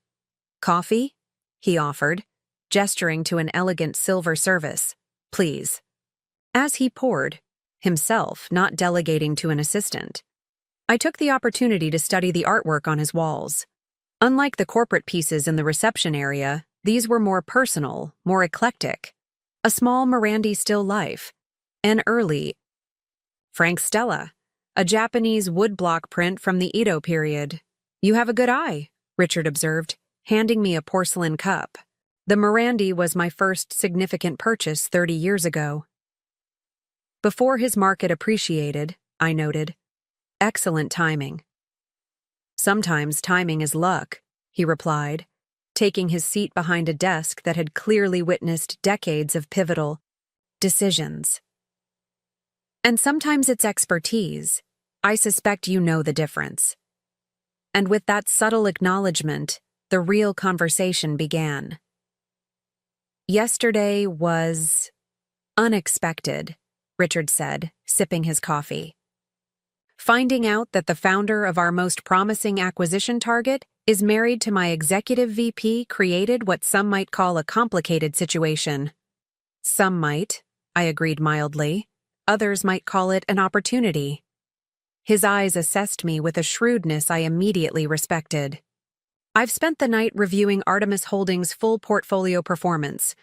Coffee? He offered, gesturing to an elegant silver service. Please. As he poured, himself not delegating to an assistant, I took the opportunity to study the artwork on his walls. Unlike the corporate pieces in the reception area, these were more personal, more eclectic. A small Morandi still life, an early Frank Stella, a Japanese woodblock print from the Edo period. You have a good eye, Richard observed, handing me a porcelain cup. The Morandi was my first significant purchase 30 years ago. Before his market appreciated, I noted. Excellent timing. Sometimes timing is luck, he replied, taking his seat behind a desk that had clearly witnessed decades of pivotal decisions. And sometimes it's expertise. I suspect you know the difference. And with that subtle acknowledgement, the real conversation began. Yesterday was unexpected, Richard said, sipping his coffee. Finding out that the founder of our most promising acquisition target is married to my executive VP created what some might call a complicated situation. Some might, I agreed mildly. Others might call it an opportunity. His eyes assessed me with a shrewdness I immediately respected. I've spent the night reviewing Artemis Holdings' full portfolio performance.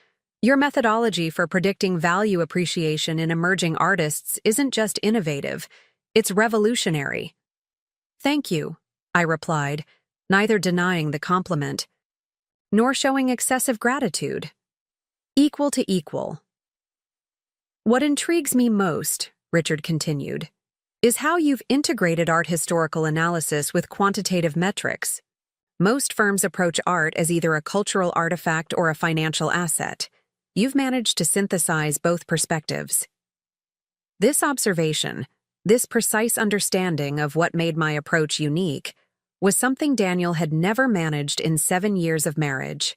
Your methodology for predicting value appreciation in emerging artists isn't just innovative, it's revolutionary. Thank you, I replied, neither denying the compliment, nor showing excessive gratitude. Equal to equal. What intrigues me most, Richard continued, is how you've integrated art historical analysis with quantitative metrics. Most firms approach art as either a cultural artifact or a financial asset. You've managed to synthesize both perspectives. This observation, this precise understanding of what made my approach unique, was something Daniel had never managed in 7 years of marriage.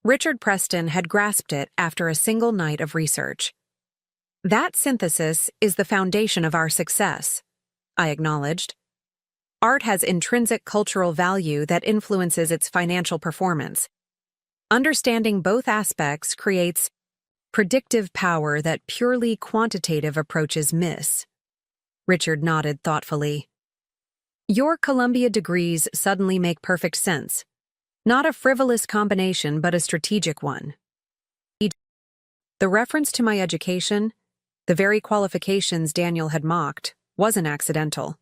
Richard Preston had grasped it after a single night of research. That synthesis is the foundation of our success, I acknowledged. Art has intrinsic cultural value that influences its financial performance. Understanding both aspects creates predictive power that purely quantitative approaches miss. Richard nodded thoughtfully. Your Columbia degrees suddenly make perfect sense. Not a frivolous combination, but a strategic one. The reference to my education, the very qualifications Daniel had mocked, wasn't accidental.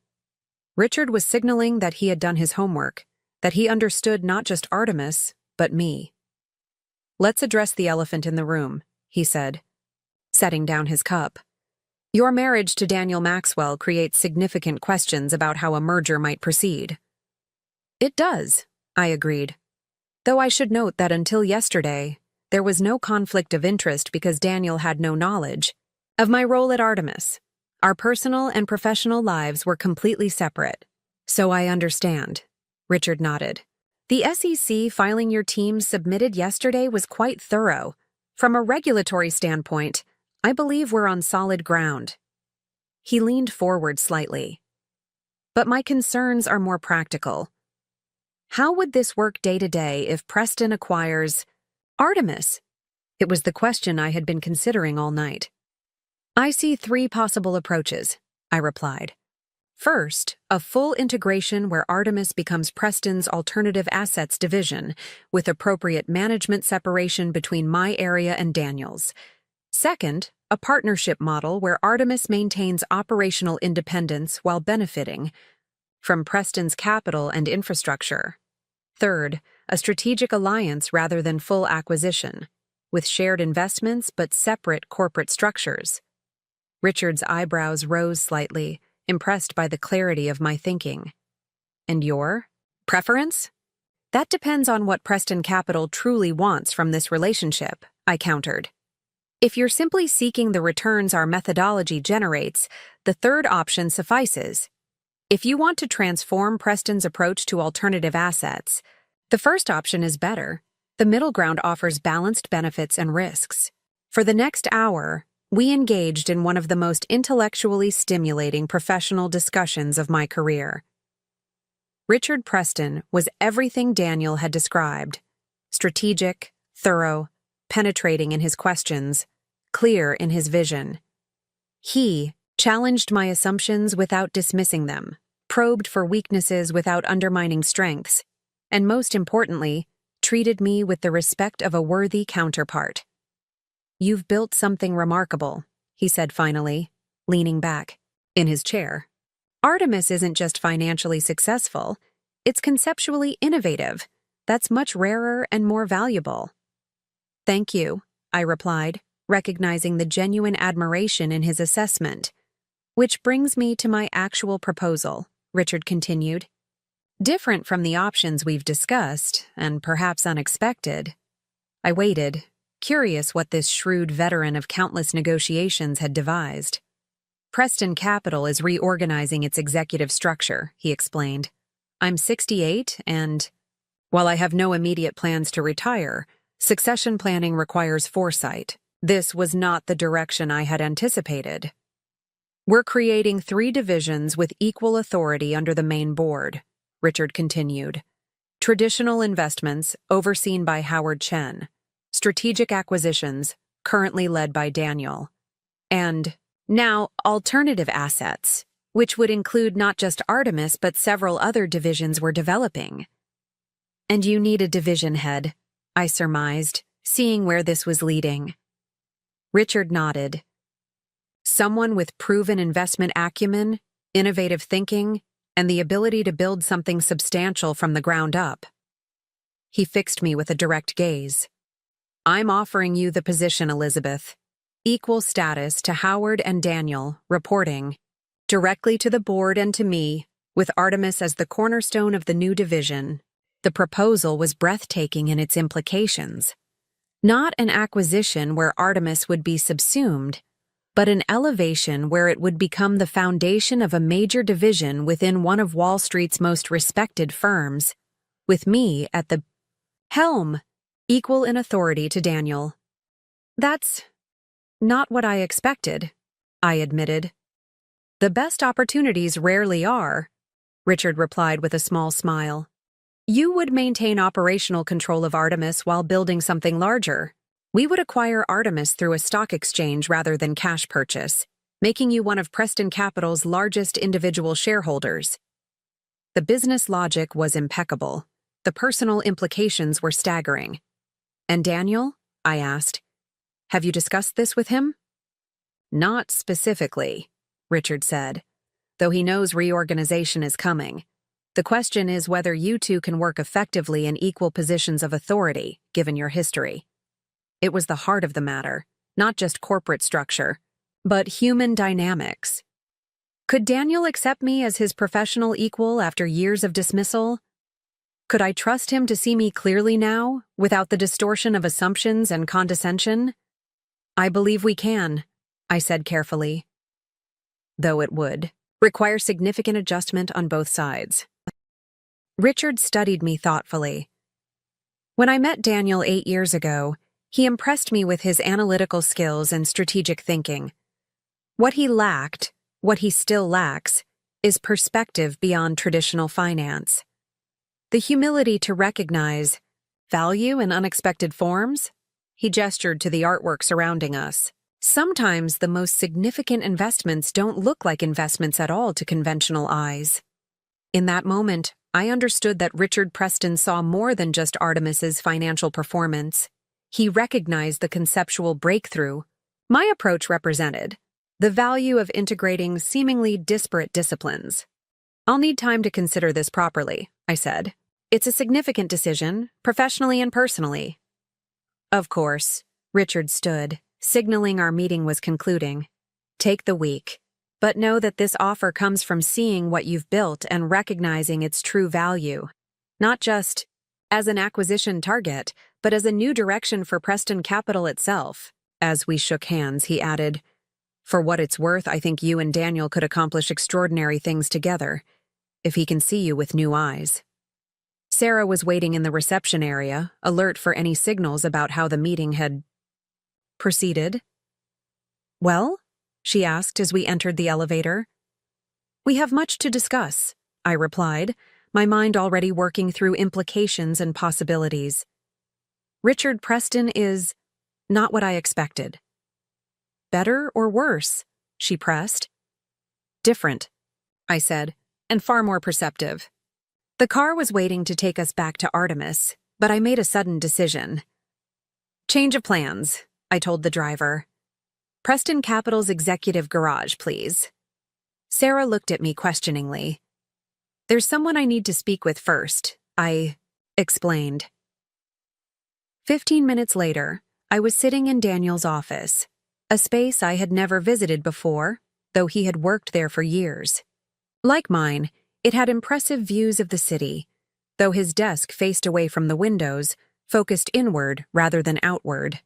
Richard was signaling that he had done his homework, that he understood not just Artemis, but me. Let's address the elephant in the room, he said, setting down his cup. Your marriage to Daniel Maxwell creates significant questions about how a merger might proceed. It does, I agreed. Though I should note that until yesterday, there was no conflict of interest because Daniel had no knowledge of my role at Artemis. Our personal and professional lives were completely separate. So I understand. Richard nodded. The SEC filing your team submitted yesterday was quite thorough. From a regulatory standpoint, I believe we're on solid ground. He leaned forward slightly. But my concerns are more practical. How would this work day to day if Preston acquires Artemis? It was the question I had been considering all night. I see 3 possible approaches, I replied. First, a full integration where Artemis becomes Preston's alternative assets division, with appropriate management separation between my area and Daniel's. Second, a partnership model where Artemis maintains operational independence while benefiting from Preston's capital and infrastructure. Third, a strategic alliance rather than full acquisition, with shared investments but separate corporate structures. Richard's eyebrows rose slightly, impressed by the clarity of my thinking. And your preference? That depends on what Preston Capital truly wants from this relationship, I countered. If you're simply seeking the returns our methodology generates, the third option suffices. If you want to transform Preston's approach to alternative assets, the first option is better. The middle ground offers balanced benefits and risks. For the next hour, we engaged in one of the most intellectually stimulating professional discussions of my career. Richard Preston was everything Daniel had described: strategic, thorough, penetrating in his questions, clear in his vision. He challenged my assumptions without dismissing them, probed for weaknesses without undermining strengths, and most importantly, treated me with the respect of a worthy counterpart. "You've built something remarkable," he said finally, leaning back in his chair. "Artemis isn't just financially successful, it's conceptually innovative. That's much rarer and more valuable." "Thank you," I replied, recognizing the genuine admiration in his assessment. "Which brings me to my actual proposal," Richard continued. "Different from the options we've discussed, and perhaps unexpected." I waited, curious what this shrewd veteran of countless negotiations had devised. "Preston Capital is reorganizing its executive structure," he explained. "I'm 68, and while I have no immediate plans to retire, succession planning requires foresight. This was not the direction I had anticipated. We're creating 3 divisions with equal authority under the main board," Richard continued. "Traditional investments, overseen by Howard Chen. Strategic acquisitions, currently led by Daniel. And now alternative assets, which would include not just Artemis but several other divisions we're developing." "And you need a division head," I surmised, seeing where this was leading. Richard nodded. "Someone with proven investment acumen, innovative thinking, and the ability to build something substantial from the ground up." He fixed me with a direct gaze. "I'm offering you the position, Elizabeth. Equal status to Howard and Daniel, reporting directly to the board and to me, with Artemis as the cornerstone of the new division." The proposal was breathtaking in its implications. Not an acquisition where Artemis would be subsumed, but an elevation where it would become the foundation of a major division within one of Wall Street's most respected firms, with me at the helm, equal in authority to Daniel. "That's not what I expected," I admitted. "The best opportunities rarely are," Richard replied with a small smile. "You would maintain operational control of Artemis while building something larger. We would acquire Artemis through a stock exchange rather than cash purchase, making you one of Preston Capital's largest individual shareholders." The business logic was impeccable. The personal implications were staggering. "And Daniel?" I asked. "Have you discussed this with him?" "Not specifically," Richard said, "though he knows reorganization is coming. The question is whether you two can work effectively in equal positions of authority, given your history." It was the heart of the matter, not just corporate structure, but human dynamics. Could Daniel accept me as his professional equal after years of dismissal? Could I trust him to see me clearly now, without the distortion of assumptions and condescension? "I believe we can," I said carefully, "though it would require significant adjustment on both sides." Richard studied me thoughtfully. When I met Daniel 8 years ago, he impressed me with his analytical skills and strategic thinking. What he lacked, what he still lacks, is perspective beyond traditional finance. The humility to recognize value in unexpected forms. He gestured to the artwork surrounding us. Sometimes the most significant investments don't look like investments at all to conventional eyes. In that moment, I understood that Richard Preston saw more than just Artemis's financial performance. He recognized the conceptual breakthrough my approach represented, the value of integrating seemingly disparate disciplines. "I'll need time to consider this properly," I said. "It's a significant decision, professionally and personally." "Of course," Richard stood, signaling our meeting was concluding. "Take the week. But know that this offer comes from seeing what you've built and recognizing its true value. Not just as an acquisition target, but as a new direction for Preston Capital itself." As we shook hands, he added, "For what it's worth, I think you and Daniel could accomplish extraordinary things together, if he can see you with new eyes." Sarah was waiting in the reception area, alert for any signals about how the meeting had proceeded. "Well?" she asked as we entered the elevator. "We have much to discuss," I replied, my mind already working through implications and possibilities. "Richard Preston is not what I expected." "Better or worse?" she pressed. "Different," I said, "and far more perceptive." The car was waiting to take us back to Artemis, but I made a sudden decision. "Change of plans," I told the driver. "Preston Capital's executive garage, please." Sarah looked at me questioningly. "There's someone I need to speak with first," I explained. 15 minutes later, I was sitting in Daniel's office, a space I had never visited before, though he had worked there for years. Like mine, it had impressive views of the city, though his desk faced away from the windows, focused inward rather than outward.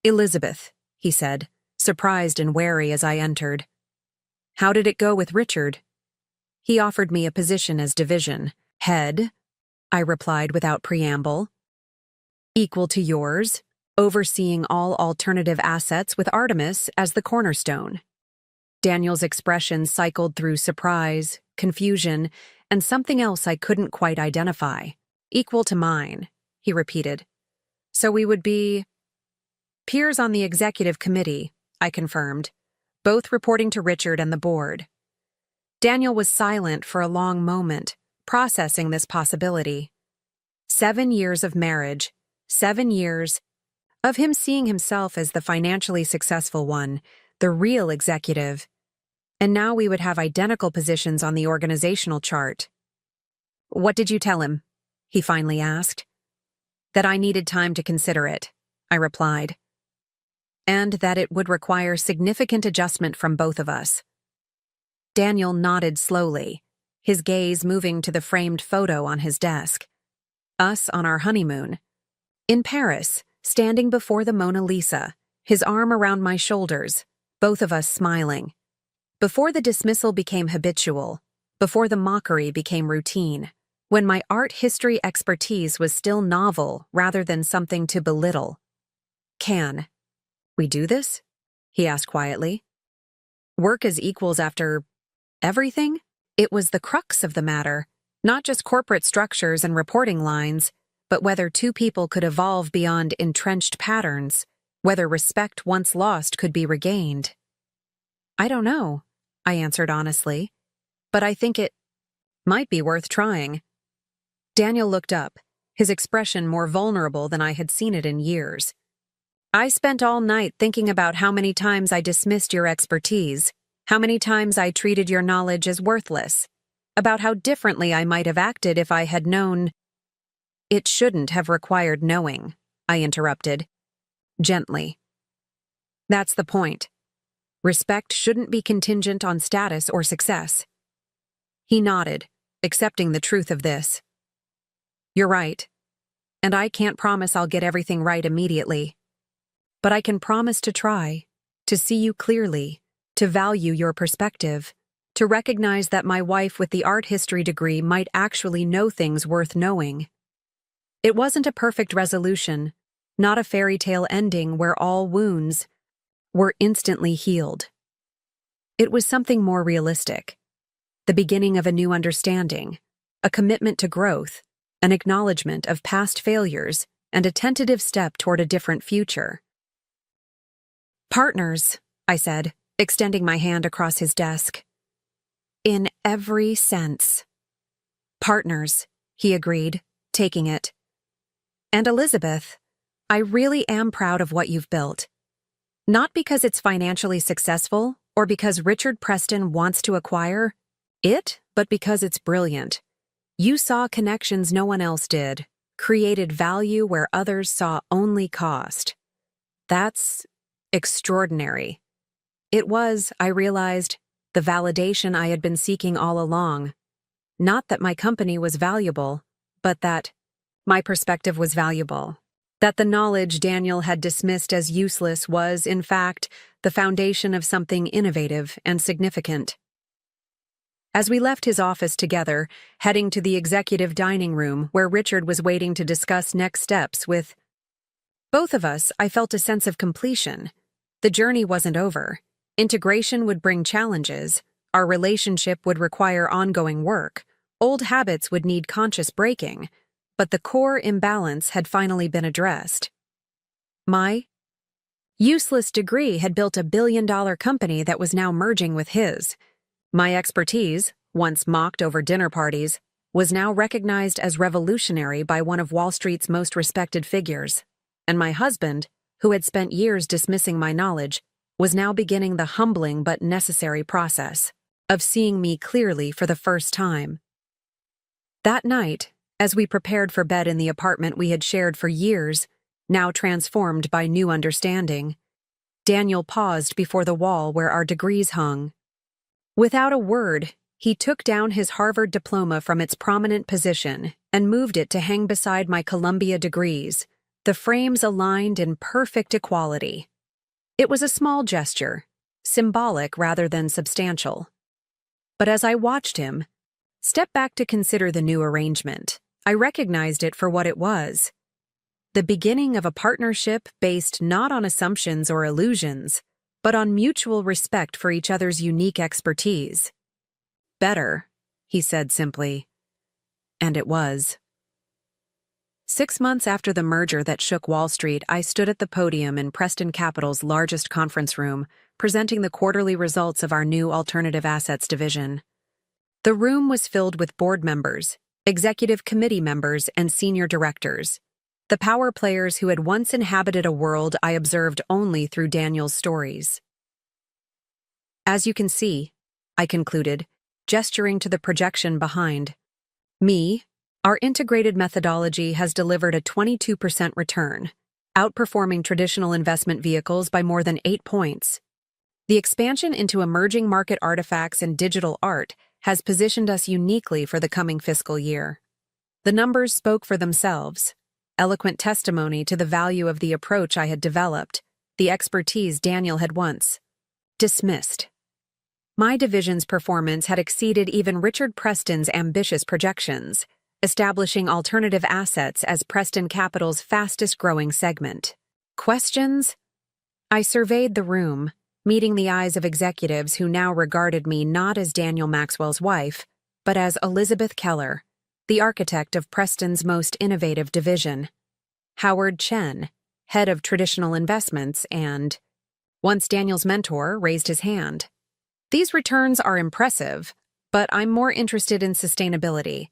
"Elizabeth," he said, surprised and wary as I entered. "How did it go with Richard?" He offered me a position as division head, I replied without preamble. "Equal to yours, overseeing all alternative assets with Artemis as the cornerstone." Daniel's expression cycled through surprise, confusion, and something else I couldn't quite identify. "Equal to mine," he repeated. "So we would be peers on the executive committee," I confirmed, both reporting to Richard and the board. Daniel was silent for a long moment, processing this possibility. 7 years of marriage, 7 years of him seeing himself as the financially successful one, the real executive, and now we would have identical positions on the organizational chart. "What did you tell him?" he finally asked. "That I needed time to consider it," I replied, "and that it would require significant adjustment from both of us." Daniel nodded slowly, his gaze moving to the framed photo on his desk. Us on our honeymoon. In Paris, standing before the Mona Lisa, his arm around my shoulders, both of us smiling. Before the dismissal became habitual, before the mockery became routine, when my art history expertise was still novel rather than something to belittle. "Can we do this?" he asked quietly. "Work as equals after everything?" It was the crux of the matter, not just corporate structures and reporting lines, but whether two people could evolve beyond entrenched patterns, whether respect once lost could be regained. "I don't know," I answered honestly, "but I think it might be worth trying." Daniel looked up, his expression more vulnerable than I had seen it in years. "I spent all night thinking about how many times I dismissed your expertise, how many times I treated your knowledge as worthless, about how differently I might have acted if I had known." "It shouldn't have required knowing," I interrupted, gently. "That's the point. Respect shouldn't be contingent on status or success." He nodded, accepting the truth of this. "You're right, and I can't promise I'll get everything right immediately. But I can promise to try, to see you clearly, to value your perspective, to recognize that my wife with the art history degree might actually know things worth knowing." It wasn't a perfect resolution, not a fairy tale ending where all wounds were instantly healed. It was something more realistic, the beginning of a new understanding, a commitment to growth, an acknowledgement of past failures, and a tentative step toward a different future. Partners, I said, extending my hand across his desk. In every sense. Partners, he agreed, taking it. And Elizabeth, I really am proud of what you've built. Not because it's financially successful or because Richard Preston wants to acquire it, but because it's brilliant. You saw connections no one else did, created value where others saw only cost. That's extraordinary. It was, I realized, the validation I had been seeking all along. Not that my company was valuable, but that my perspective was valuable. That the knowledge Daniel had dismissed as useless was, in fact, the foundation of something innovative and significant. As we left his office together, heading to the executive dining room where Richard was waiting to discuss next steps with both of us, I felt a sense of completion. The journey wasn't over. Integration would bring challenges. Our relationship would require ongoing work. Old habits would need conscious breaking. But the core imbalance had finally been addressed. My useless degree had built a billion-dollar company that was now merging with his. My expertise, once mocked over dinner parties, was now recognized as revolutionary by one of Wall Street's most respected figures. And my husband, who had spent years dismissing my knowledge, was now beginning the humbling but necessary process of seeing me clearly for the first time. That night, as we prepared for bed in the apartment we had shared for years, now transformed by new understanding, Daniel paused before the wall where our degrees hung. Without a word, he took down his Harvard diploma from its prominent position and moved it to hang beside my Columbia degrees, the frames aligned in perfect equality. It was a small gesture, symbolic rather than substantial. But as I watched him step back to consider the new arrangement, I recognized it for what it was. The beginning of a partnership based not on assumptions or illusions, but on mutual respect for each other's unique expertise. Better, he said simply. And it was. 6 months after the merger that shook Wall Street, I stood at the podium in Preston Capital's largest conference room, presenting the quarterly results of our new alternative assets division. The room was filled with board members, executive committee members, and senior directors, the power players who had once inhabited a world I observed only through Daniel's stories. As you can see, I concluded, gesturing to the projection behind me, our integrated methodology has delivered a 22% return, outperforming traditional investment vehicles by more than 8 points. The expansion into emerging market artifacts and digital art has positioned us uniquely for the coming fiscal year. The numbers spoke for themselves, eloquent testimony to the value of the approach I had developed, the expertise Daniel had once dismissed. My division's performance had exceeded even Richard Preston's ambitious projections, establishing alternative assets as Preston Capital's fastest-growing segment. Questions? I surveyed the room, meeting the eyes of executives who now regarded me not as Daniel Maxwell's wife, but as Elizabeth Keller, the architect of Preston's most innovative division. Howard Chen, head of traditional investments, and, once Daniel's mentor, raised his hand. These returns are impressive, but I'm more interested in sustainability.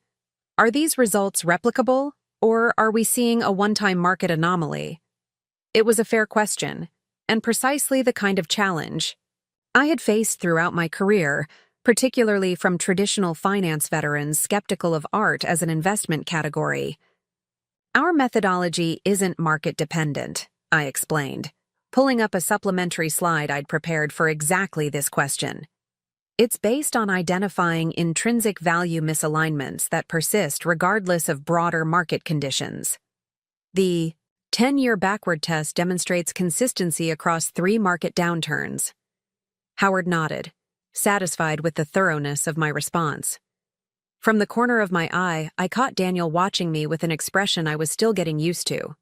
Are these results replicable, or are we seeing a one-time market anomaly? It was a fair question, and precisely the kind of challenge I had faced throughout my career, particularly from traditional finance veterans skeptical of art as an investment category. Our methodology isn't market-dependent, I explained, pulling up a supplementary slide I'd prepared for exactly this question. It's based on identifying intrinsic value misalignments that persist regardless of broader market conditions. The 10-year backward test demonstrates consistency across 3 market downturns. Howard nodded, satisfied with the thoroughness of my response. From the corner of my eye, I caught Daniel watching me with an expression I was still getting used to.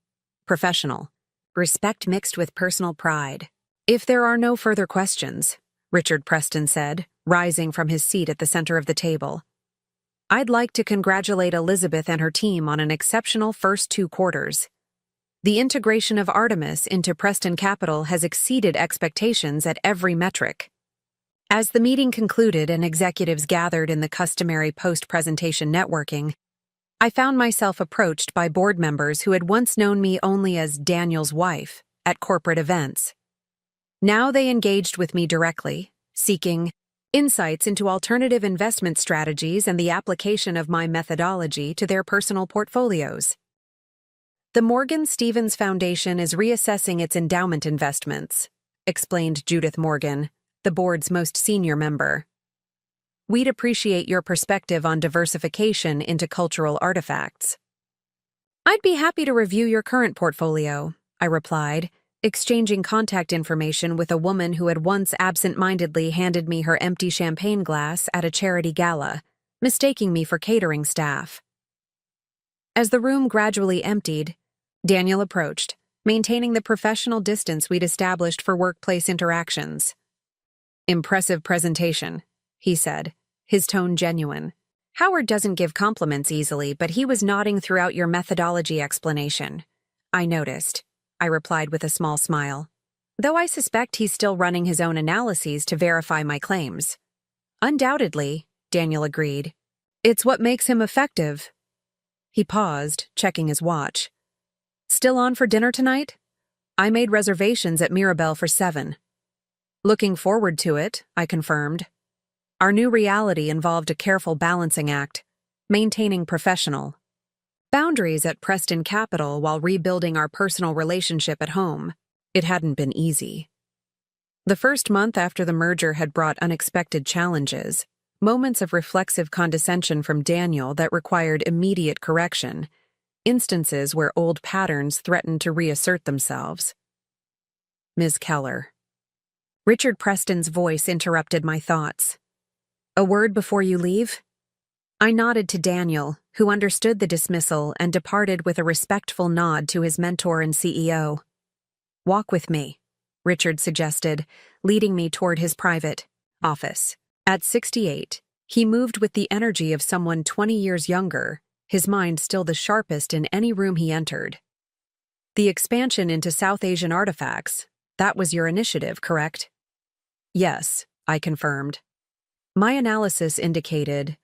Professional. Respect mixed with personal pride. If there are no further questions, Richard Preston said, rising from his seat at the center of the table, I'd like to congratulate Elizabeth and her team on an exceptional first 2 quarters. The integration of Artemis into Preston Capital has exceeded expectations at every metric. As the meeting concluded and executives gathered in the customary post-presentation networking, I found myself approached by board members who had once known me only as Daniel's wife at corporate events. Now they engaged with me directly, seeking insights into alternative investment strategies and the application of my methodology to their personal portfolios. The Morgan Stevens Foundation is reassessing its endowment investments, explained Judith Morgan, the board's most senior member. We'd appreciate your perspective on diversification into cultural artifacts. I'd be happy to review your current portfolio, I replied, exchanging contact information with a woman who had once absent-mindedly handed me her empty champagne glass at a charity gala, mistaking me for catering staff. As the room gradually emptied, Daniel approached, maintaining the professional distance we'd established for workplace interactions. "Impressive presentation," he said, his tone genuine. "Howard doesn't give compliments easily, but he was nodding throughout your methodology explanation. I noticed," I replied with a small smile. "Though I suspect he's still running his own analyses to verify my claims." "Undoubtedly," Daniel agreed. "It's what makes him effective." He paused, checking his watch. "Still on for dinner tonight? I made reservations at Mirabelle for 7. "Looking forward to it," I confirmed. Our new reality involved a careful balancing act, maintaining professional boundaries at Preston Capital while rebuilding our personal relationship at home. It hadn't been easy. The first month after the merger had brought unexpected challenges, moments of reflexive condescension from Daniel that required immediate correction, instances where old patterns threatened to reassert themselves. "Ms. Keller." Richard Preston's voice interrupted my thoughts. "A word before you leave?" I nodded to Daniel, who understood the dismissal and departed with a respectful nod to his mentor and CEO. "Walk with me," Richard suggested, leading me toward his private office. At 68, he moved with the energy of someone 20 years younger, his mind still the sharpest in any room he entered. "The expansion into South Asian artifacts, that was your initiative, correct?" "Yes," I confirmed. My analysis indicated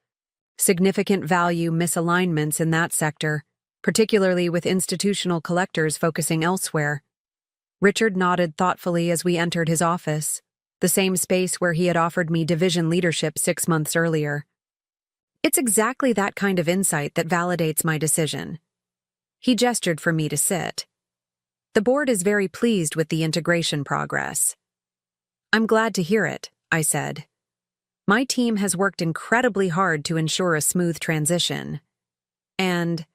significant value misalignments in that sector, particularly with institutional collectors focusing elsewhere. Richard nodded thoughtfully as we entered his office, the same space where he had offered me division leadership 6 months earlier. "It's exactly that kind of insight that validates my decision." He gestured for me to sit. "The board is very pleased with the integration progress." "I'm glad to hear it," I said. "My team has worked incredibly hard to ensure a smooth transition." "And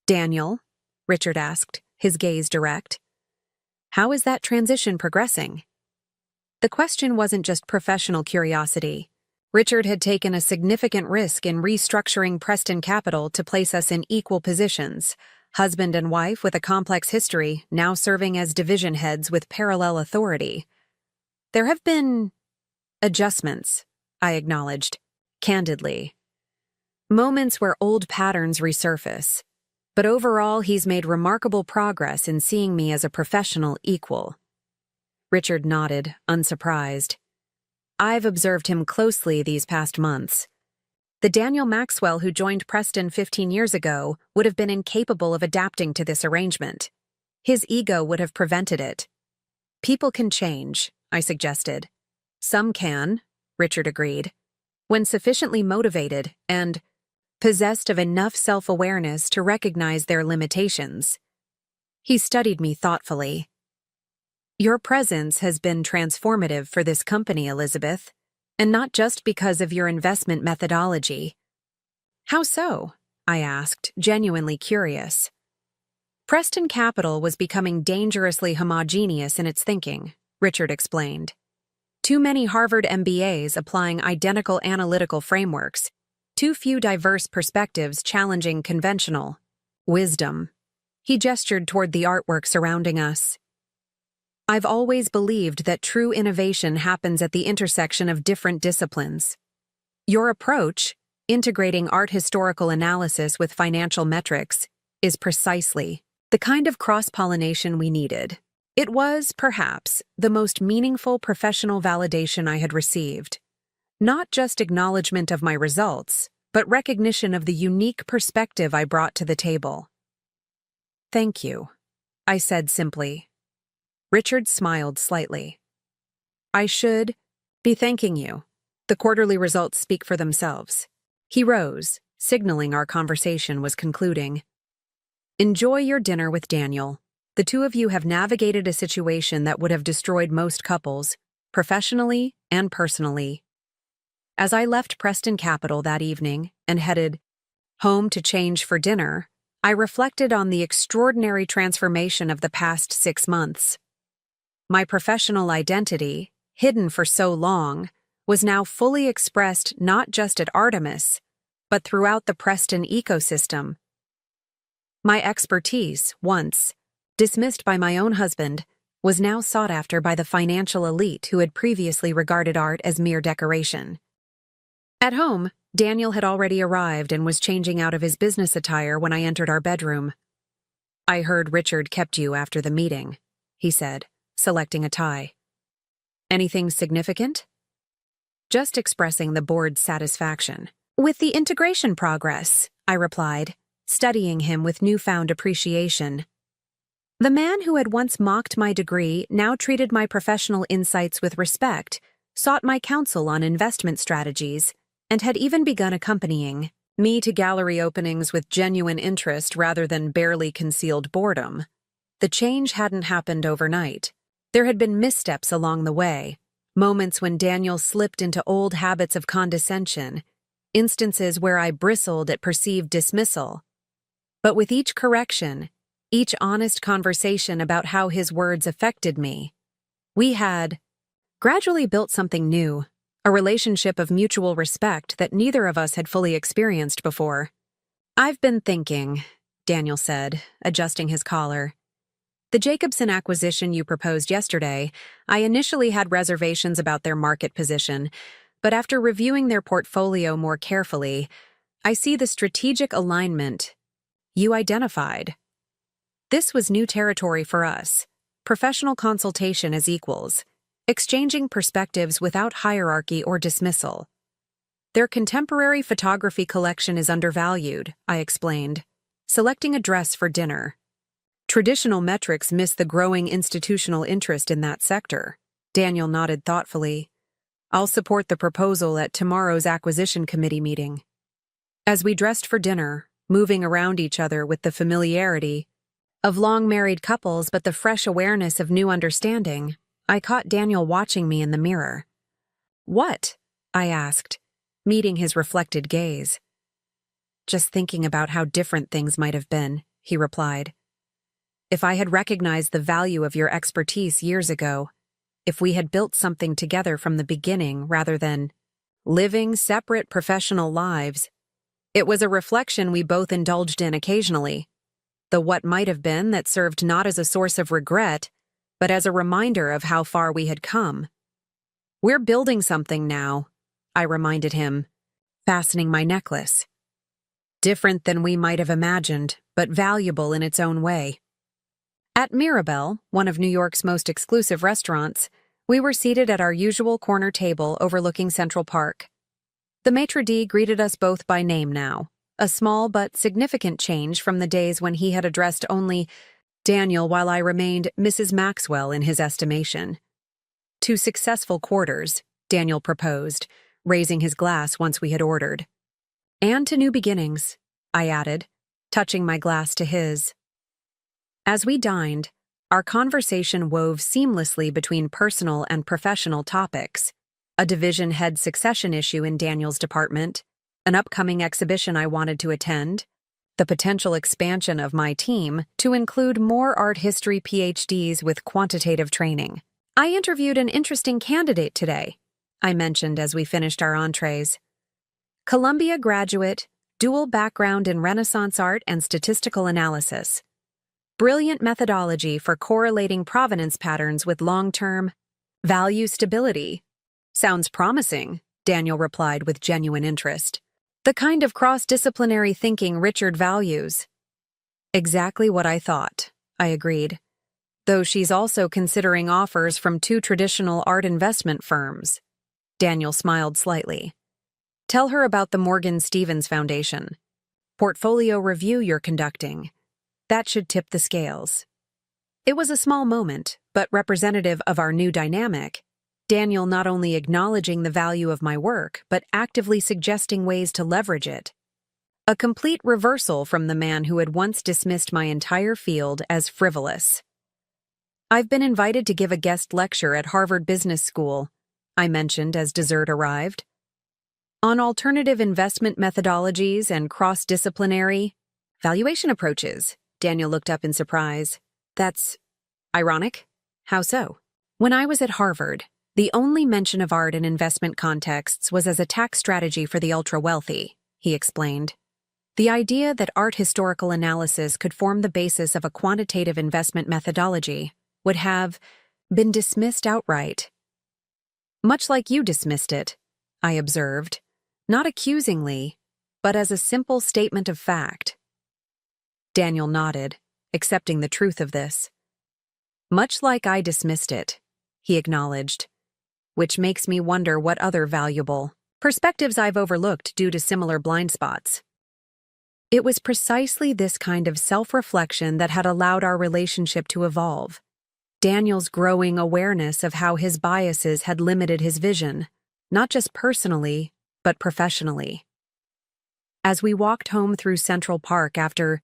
Daniel?" Richard asked, his gaze direct. "How is that transition progressing?" The question wasn't just professional curiosity. Richard had taken a significant risk in restructuring Preston Capital to place us in equal positions, husband and wife with a complex history, now serving as division heads with parallel authority. "There have been adjustments," I acknowledged, candidly. "Moments where old patterns resurface. But overall, he's made remarkable progress in seeing me as a professional equal." Richard nodded, unsurprised. "I've observed him closely these past months. The Daniel Maxwell who joined Preston 15 years ago would have been incapable of adapting to this arrangement. His ego would have prevented it." "People can change," I suggested. "Some can," Richard agreed, "when sufficiently motivated and possessed of enough self-awareness to recognize their limitations." He studied me thoughtfully. "Your presence has been transformative for this company, Elizabeth, and not just because of your investment methodology." "How so?" I asked, genuinely curious. Preston Capital was becoming dangerously homogeneous in its thinking, Richard explained. Too many Harvard MBAs applying identical analytical frameworks, too few diverse perspectives challenging conventional wisdom. He gestured toward the artwork surrounding us. "I've always believed that true innovation happens at the intersection of different disciplines. Your approach, integrating art historical analysis with financial metrics, is precisely The kind of cross-pollination we needed. It was, perhaps, the most meaningful professional validation I had received. Not just acknowledgement of my results, but recognition of the unique perspective I brought to the table. "Thank you," I said simply. Richard smiled slightly. "I should be thanking you. The quarterly results speak for themselves." He rose, signaling our conversation was concluding. "Enjoy your dinner with Daniel. The two of you have navigated a situation that would have destroyed most couples, professionally and personally." As I left Preston Capital that evening and headed home to change for dinner, I reflected on the extraordinary transformation of the past 6 months. My professional identity, hidden for so long, was now fully expressed not just at Artemis, but throughout the Preston ecosystem. My expertise, once dismissed by my own husband, was now sought after by the financial elite who had previously regarded art as mere decoration. At home, Daniel had already arrived and was changing out of his business attire when I entered our bedroom. "I heard Richard kept you after the meeting," he said, selecting a tie. "Anything significant?" "Just expressing the board's satisfaction with the integration progress," I replied, studying him with newfound appreciation. The man who had once mocked my degree now treated my professional insights with respect, sought my counsel on investment strategies, and had even begun accompanying me to gallery openings with genuine interest rather than barely concealed boredom. The change hadn't happened overnight. There had been missteps along the way, moments when Daniel slipped into old habits of condescension, instances where I bristled at perceived dismissal. But with each correction, each honest conversation about how his words affected me, we had gradually built something new, a relationship of mutual respect that neither of us had fully experienced before. "I've been thinking," Daniel said, adjusting his collar. "The Jacobson acquisition you proposed yesterday, I initially had reservations about their market position, but after reviewing their portfolio more carefully, I see the strategic alignment you identified. This was new territory for us, professional consultation as equals, exchanging perspectives without hierarchy or dismissal. Their contemporary photography collection is undervalued," I explained, selecting a dress for dinner. "Traditional metrics miss the growing institutional interest in that sector." Daniel nodded thoughtfully. "I'll support the proposal at tomorrow's acquisition committee meeting." As we dressed for dinner, moving around each other with the familiarity of long-married couples but the fresh awareness of new understanding, I caught Daniel watching me in the mirror. "What?" I asked, meeting his reflected gaze. "Just thinking about how different things might have been," he replied. "If I had recognized the value of your expertise years ago, if we had built something together from the beginning rather than living separate professional lives." It was a reflection we both indulged in occasionally, the what might have been that served not as a source of regret, but as a reminder of how far we had come. "We're building something now," I reminded him, fastening my necklace. "Different than we might have imagined, but valuable in its own way." At Mirabelle, one of New York's most exclusive restaurants, we were seated at our usual corner table overlooking Central Park. The maitre d' greeted us both by name now, a small but significant change from the days when he had addressed only Daniel while I remained Mrs. Maxwell in his estimation. "To successful quarters," Daniel proposed, raising his glass once we had ordered. "And to new beginnings," I added, touching my glass to his. As we dined, our conversation wove seamlessly between personal and professional topics, a division head succession issue in Daniel's department, an upcoming exhibition I wanted to attend, the potential expansion of my team to include more art history PhDs with quantitative training. "I interviewed an interesting candidate today," I mentioned as we finished our entrees. "Columbia graduate, dual background in Renaissance art and statistical analysis. Brilliant methodology for correlating provenance patterns with long-term value stability." "Sounds promising," Daniel replied with genuine interest. "The kind of cross-disciplinary thinking Richard values." Exactly what I thought, I agreed. Though she's also considering offers from two traditional art investment firms. Daniel smiled slightly. Tell her about the Morgan Stevens Foundation. Portfolio review you're conducting. That should tip the scales. It was a small moment, but representative of our new dynamic. Daniel not only acknowledging the value of my work, but actively suggesting ways to leverage it. A complete reversal from the man who had once dismissed my entire field as frivolous. I've been invited to give a guest lecture at Harvard Business School, I mentioned as dessert arrived. On alternative investment methodologies and cross-disciplinary valuation approaches, Daniel looked up in surprise. That's ironic. How so? When I was at Harvard, the only mention of art in investment contexts was as a tax strategy for the ultra-wealthy, he explained. The idea that art historical analysis could form the basis of a quantitative investment methodology would have been dismissed outright. Much like you dismissed it, I observed, not accusingly, but as a simple statement of fact. Daniel nodded, accepting the truth of this. Much like I dismissed it, he acknowledged, which makes me wonder what other valuable perspectives I've overlooked due to similar blind spots. It was precisely this kind of self-reflection that had allowed our relationship to evolve. Daniel's growing awareness of how his biases had limited his vision, not just personally, but professionally. As we walked home through Central Park after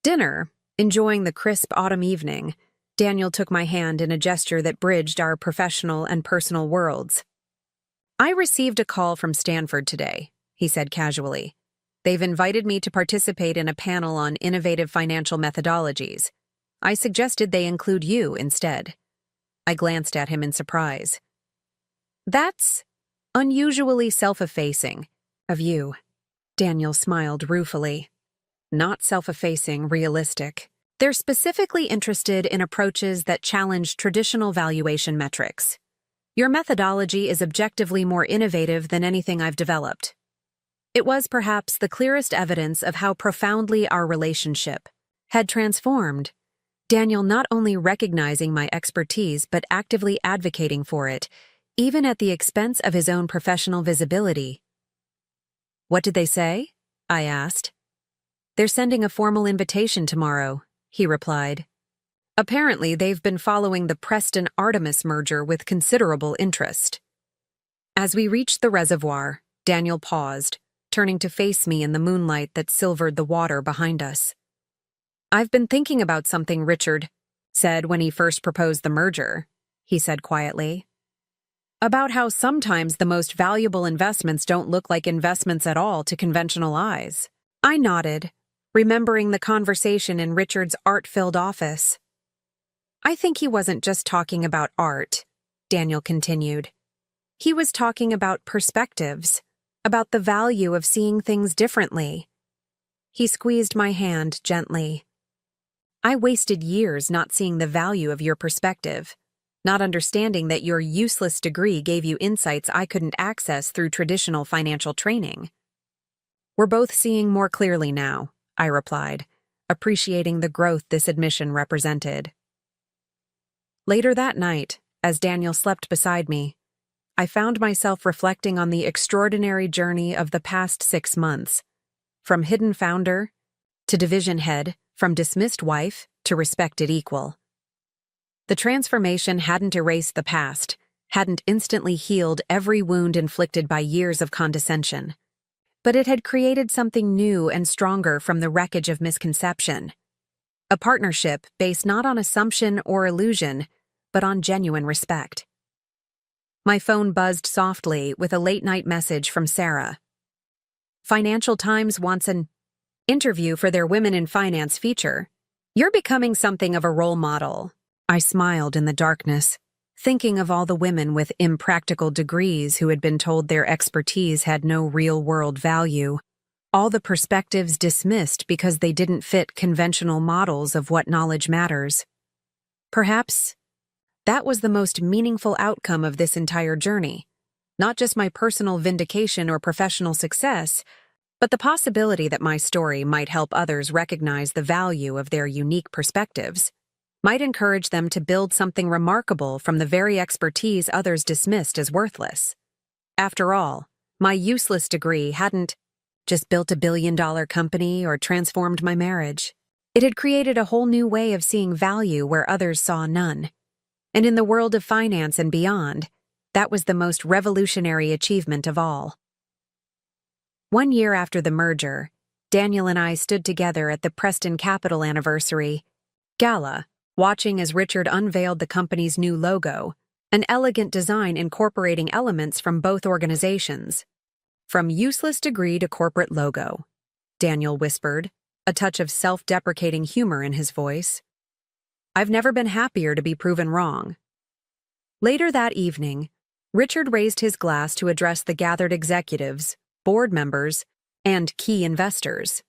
dinner, enjoying the crisp autumn evening, Daniel took my hand in a gesture that bridged our professional and personal worlds. I received a call from Stanford today, he said casually. They've invited me to participate in a panel on innovative financial methodologies. I suggested they include you instead. I glanced at him in surprise. That's unusually self-effacing of you. Daniel smiled ruefully. Not self-effacing, realistic. They're specifically interested in approaches that challenge traditional valuation metrics. Your methodology is objectively more innovative than anything I've developed. It was perhaps the clearest evidence of how profoundly our relationship had transformed. Daniel not only recognizing my expertise but actively advocating for it, even at the expense of his own professional visibility. What did they say? I asked. They're sending a formal invitation tomorrow, he replied. Apparently, they've been following the Preston-Artemis merger with considerable interest. As we reached the reservoir, Daniel paused, turning to face me in the moonlight that silvered the water behind us. I've been thinking about something Richard said when he first proposed the merger, he said quietly. About how sometimes the most valuable investments don't look like investments at all to conventional eyes. I nodded, remembering the conversation in Richard's art-filled office. I think he wasn't just talking about art, Daniel continued. He was talking about perspectives, about the value of seeing things differently. He squeezed my hand gently. I wasted years not seeing the value of your perspective, not understanding that your useless degree gave you insights I couldn't access through traditional financial training. We're both seeing more clearly now, I replied, appreciating the growth this admission represented. Later that night, as Daniel slept beside me, I found myself reflecting on the extraordinary journey of the past 6 months, from hidden founder to division head, from dismissed wife to respected equal. The transformation hadn't erased the past, hadn't instantly healed every wound inflicted by years of condescension, but it had created something new and stronger from the wreckage of misconception. A partnership based not on assumption or illusion, but on genuine respect. My phone buzzed softly with a late-night message from Sarah. Financial Times wants an interview for their Women in Finance feature. You're becoming something of a role model. I smiled in the darkness, thinking of all the women with impractical degrees who had been told their expertise had no real-world value, all the perspectives dismissed because they didn't fit conventional models of what knowledge matters. Perhaps that was the most meaningful outcome of this entire journey, not just my personal vindication or professional success, But the possibility that my story might help others recognize the value of their unique perspectives might encourage them to build something remarkable from the very expertise others dismissed as worthless. After all, my useless degree hadn't just built $1 billion company or transformed my marriage. It had created a whole new way of seeing value where others saw none. And in the world of finance and beyond, that was the most revolutionary achievement of all. 1 year after the merger, Daniel and I stood together at the Preston Capital Anniversary Gala, watching as Richard unveiled the company's new logo, an elegant design incorporating elements from both organizations. "From useless degree to corporate logo," Daniel whispered, a touch of self-deprecating humor in his voice. "I've never been happier to be proven wrong." Later that evening, Richard raised his glass to address the gathered executives, board members, and key investors.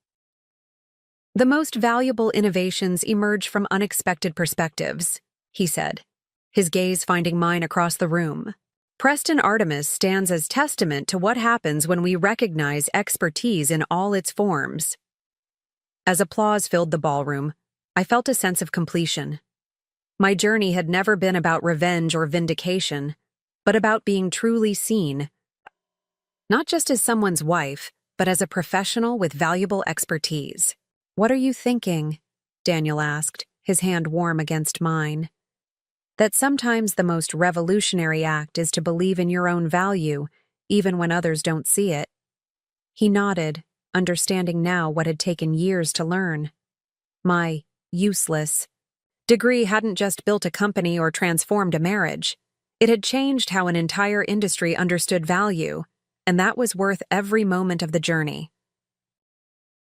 "The most valuable innovations emerge from unexpected perspectives," he said, his gaze finding mine across the room. "Preston Artemis stands as testament to what happens when we recognize expertise in all its forms." As applause filled the ballroom, I felt a sense of completion. My journey had never been about revenge or vindication, but about being truly seen, not just as someone's wife, but as a professional with valuable expertise. "What are you thinking?" Daniel asked, his hand warm against mine. "That sometimes the most revolutionary act is to believe in your own value, even when others don't see it." He nodded, understanding now what had taken years to learn. My useless degree hadn't just built a company or transformed a marriage. It had changed how an entire industry understood value, and that was worth every moment of the journey.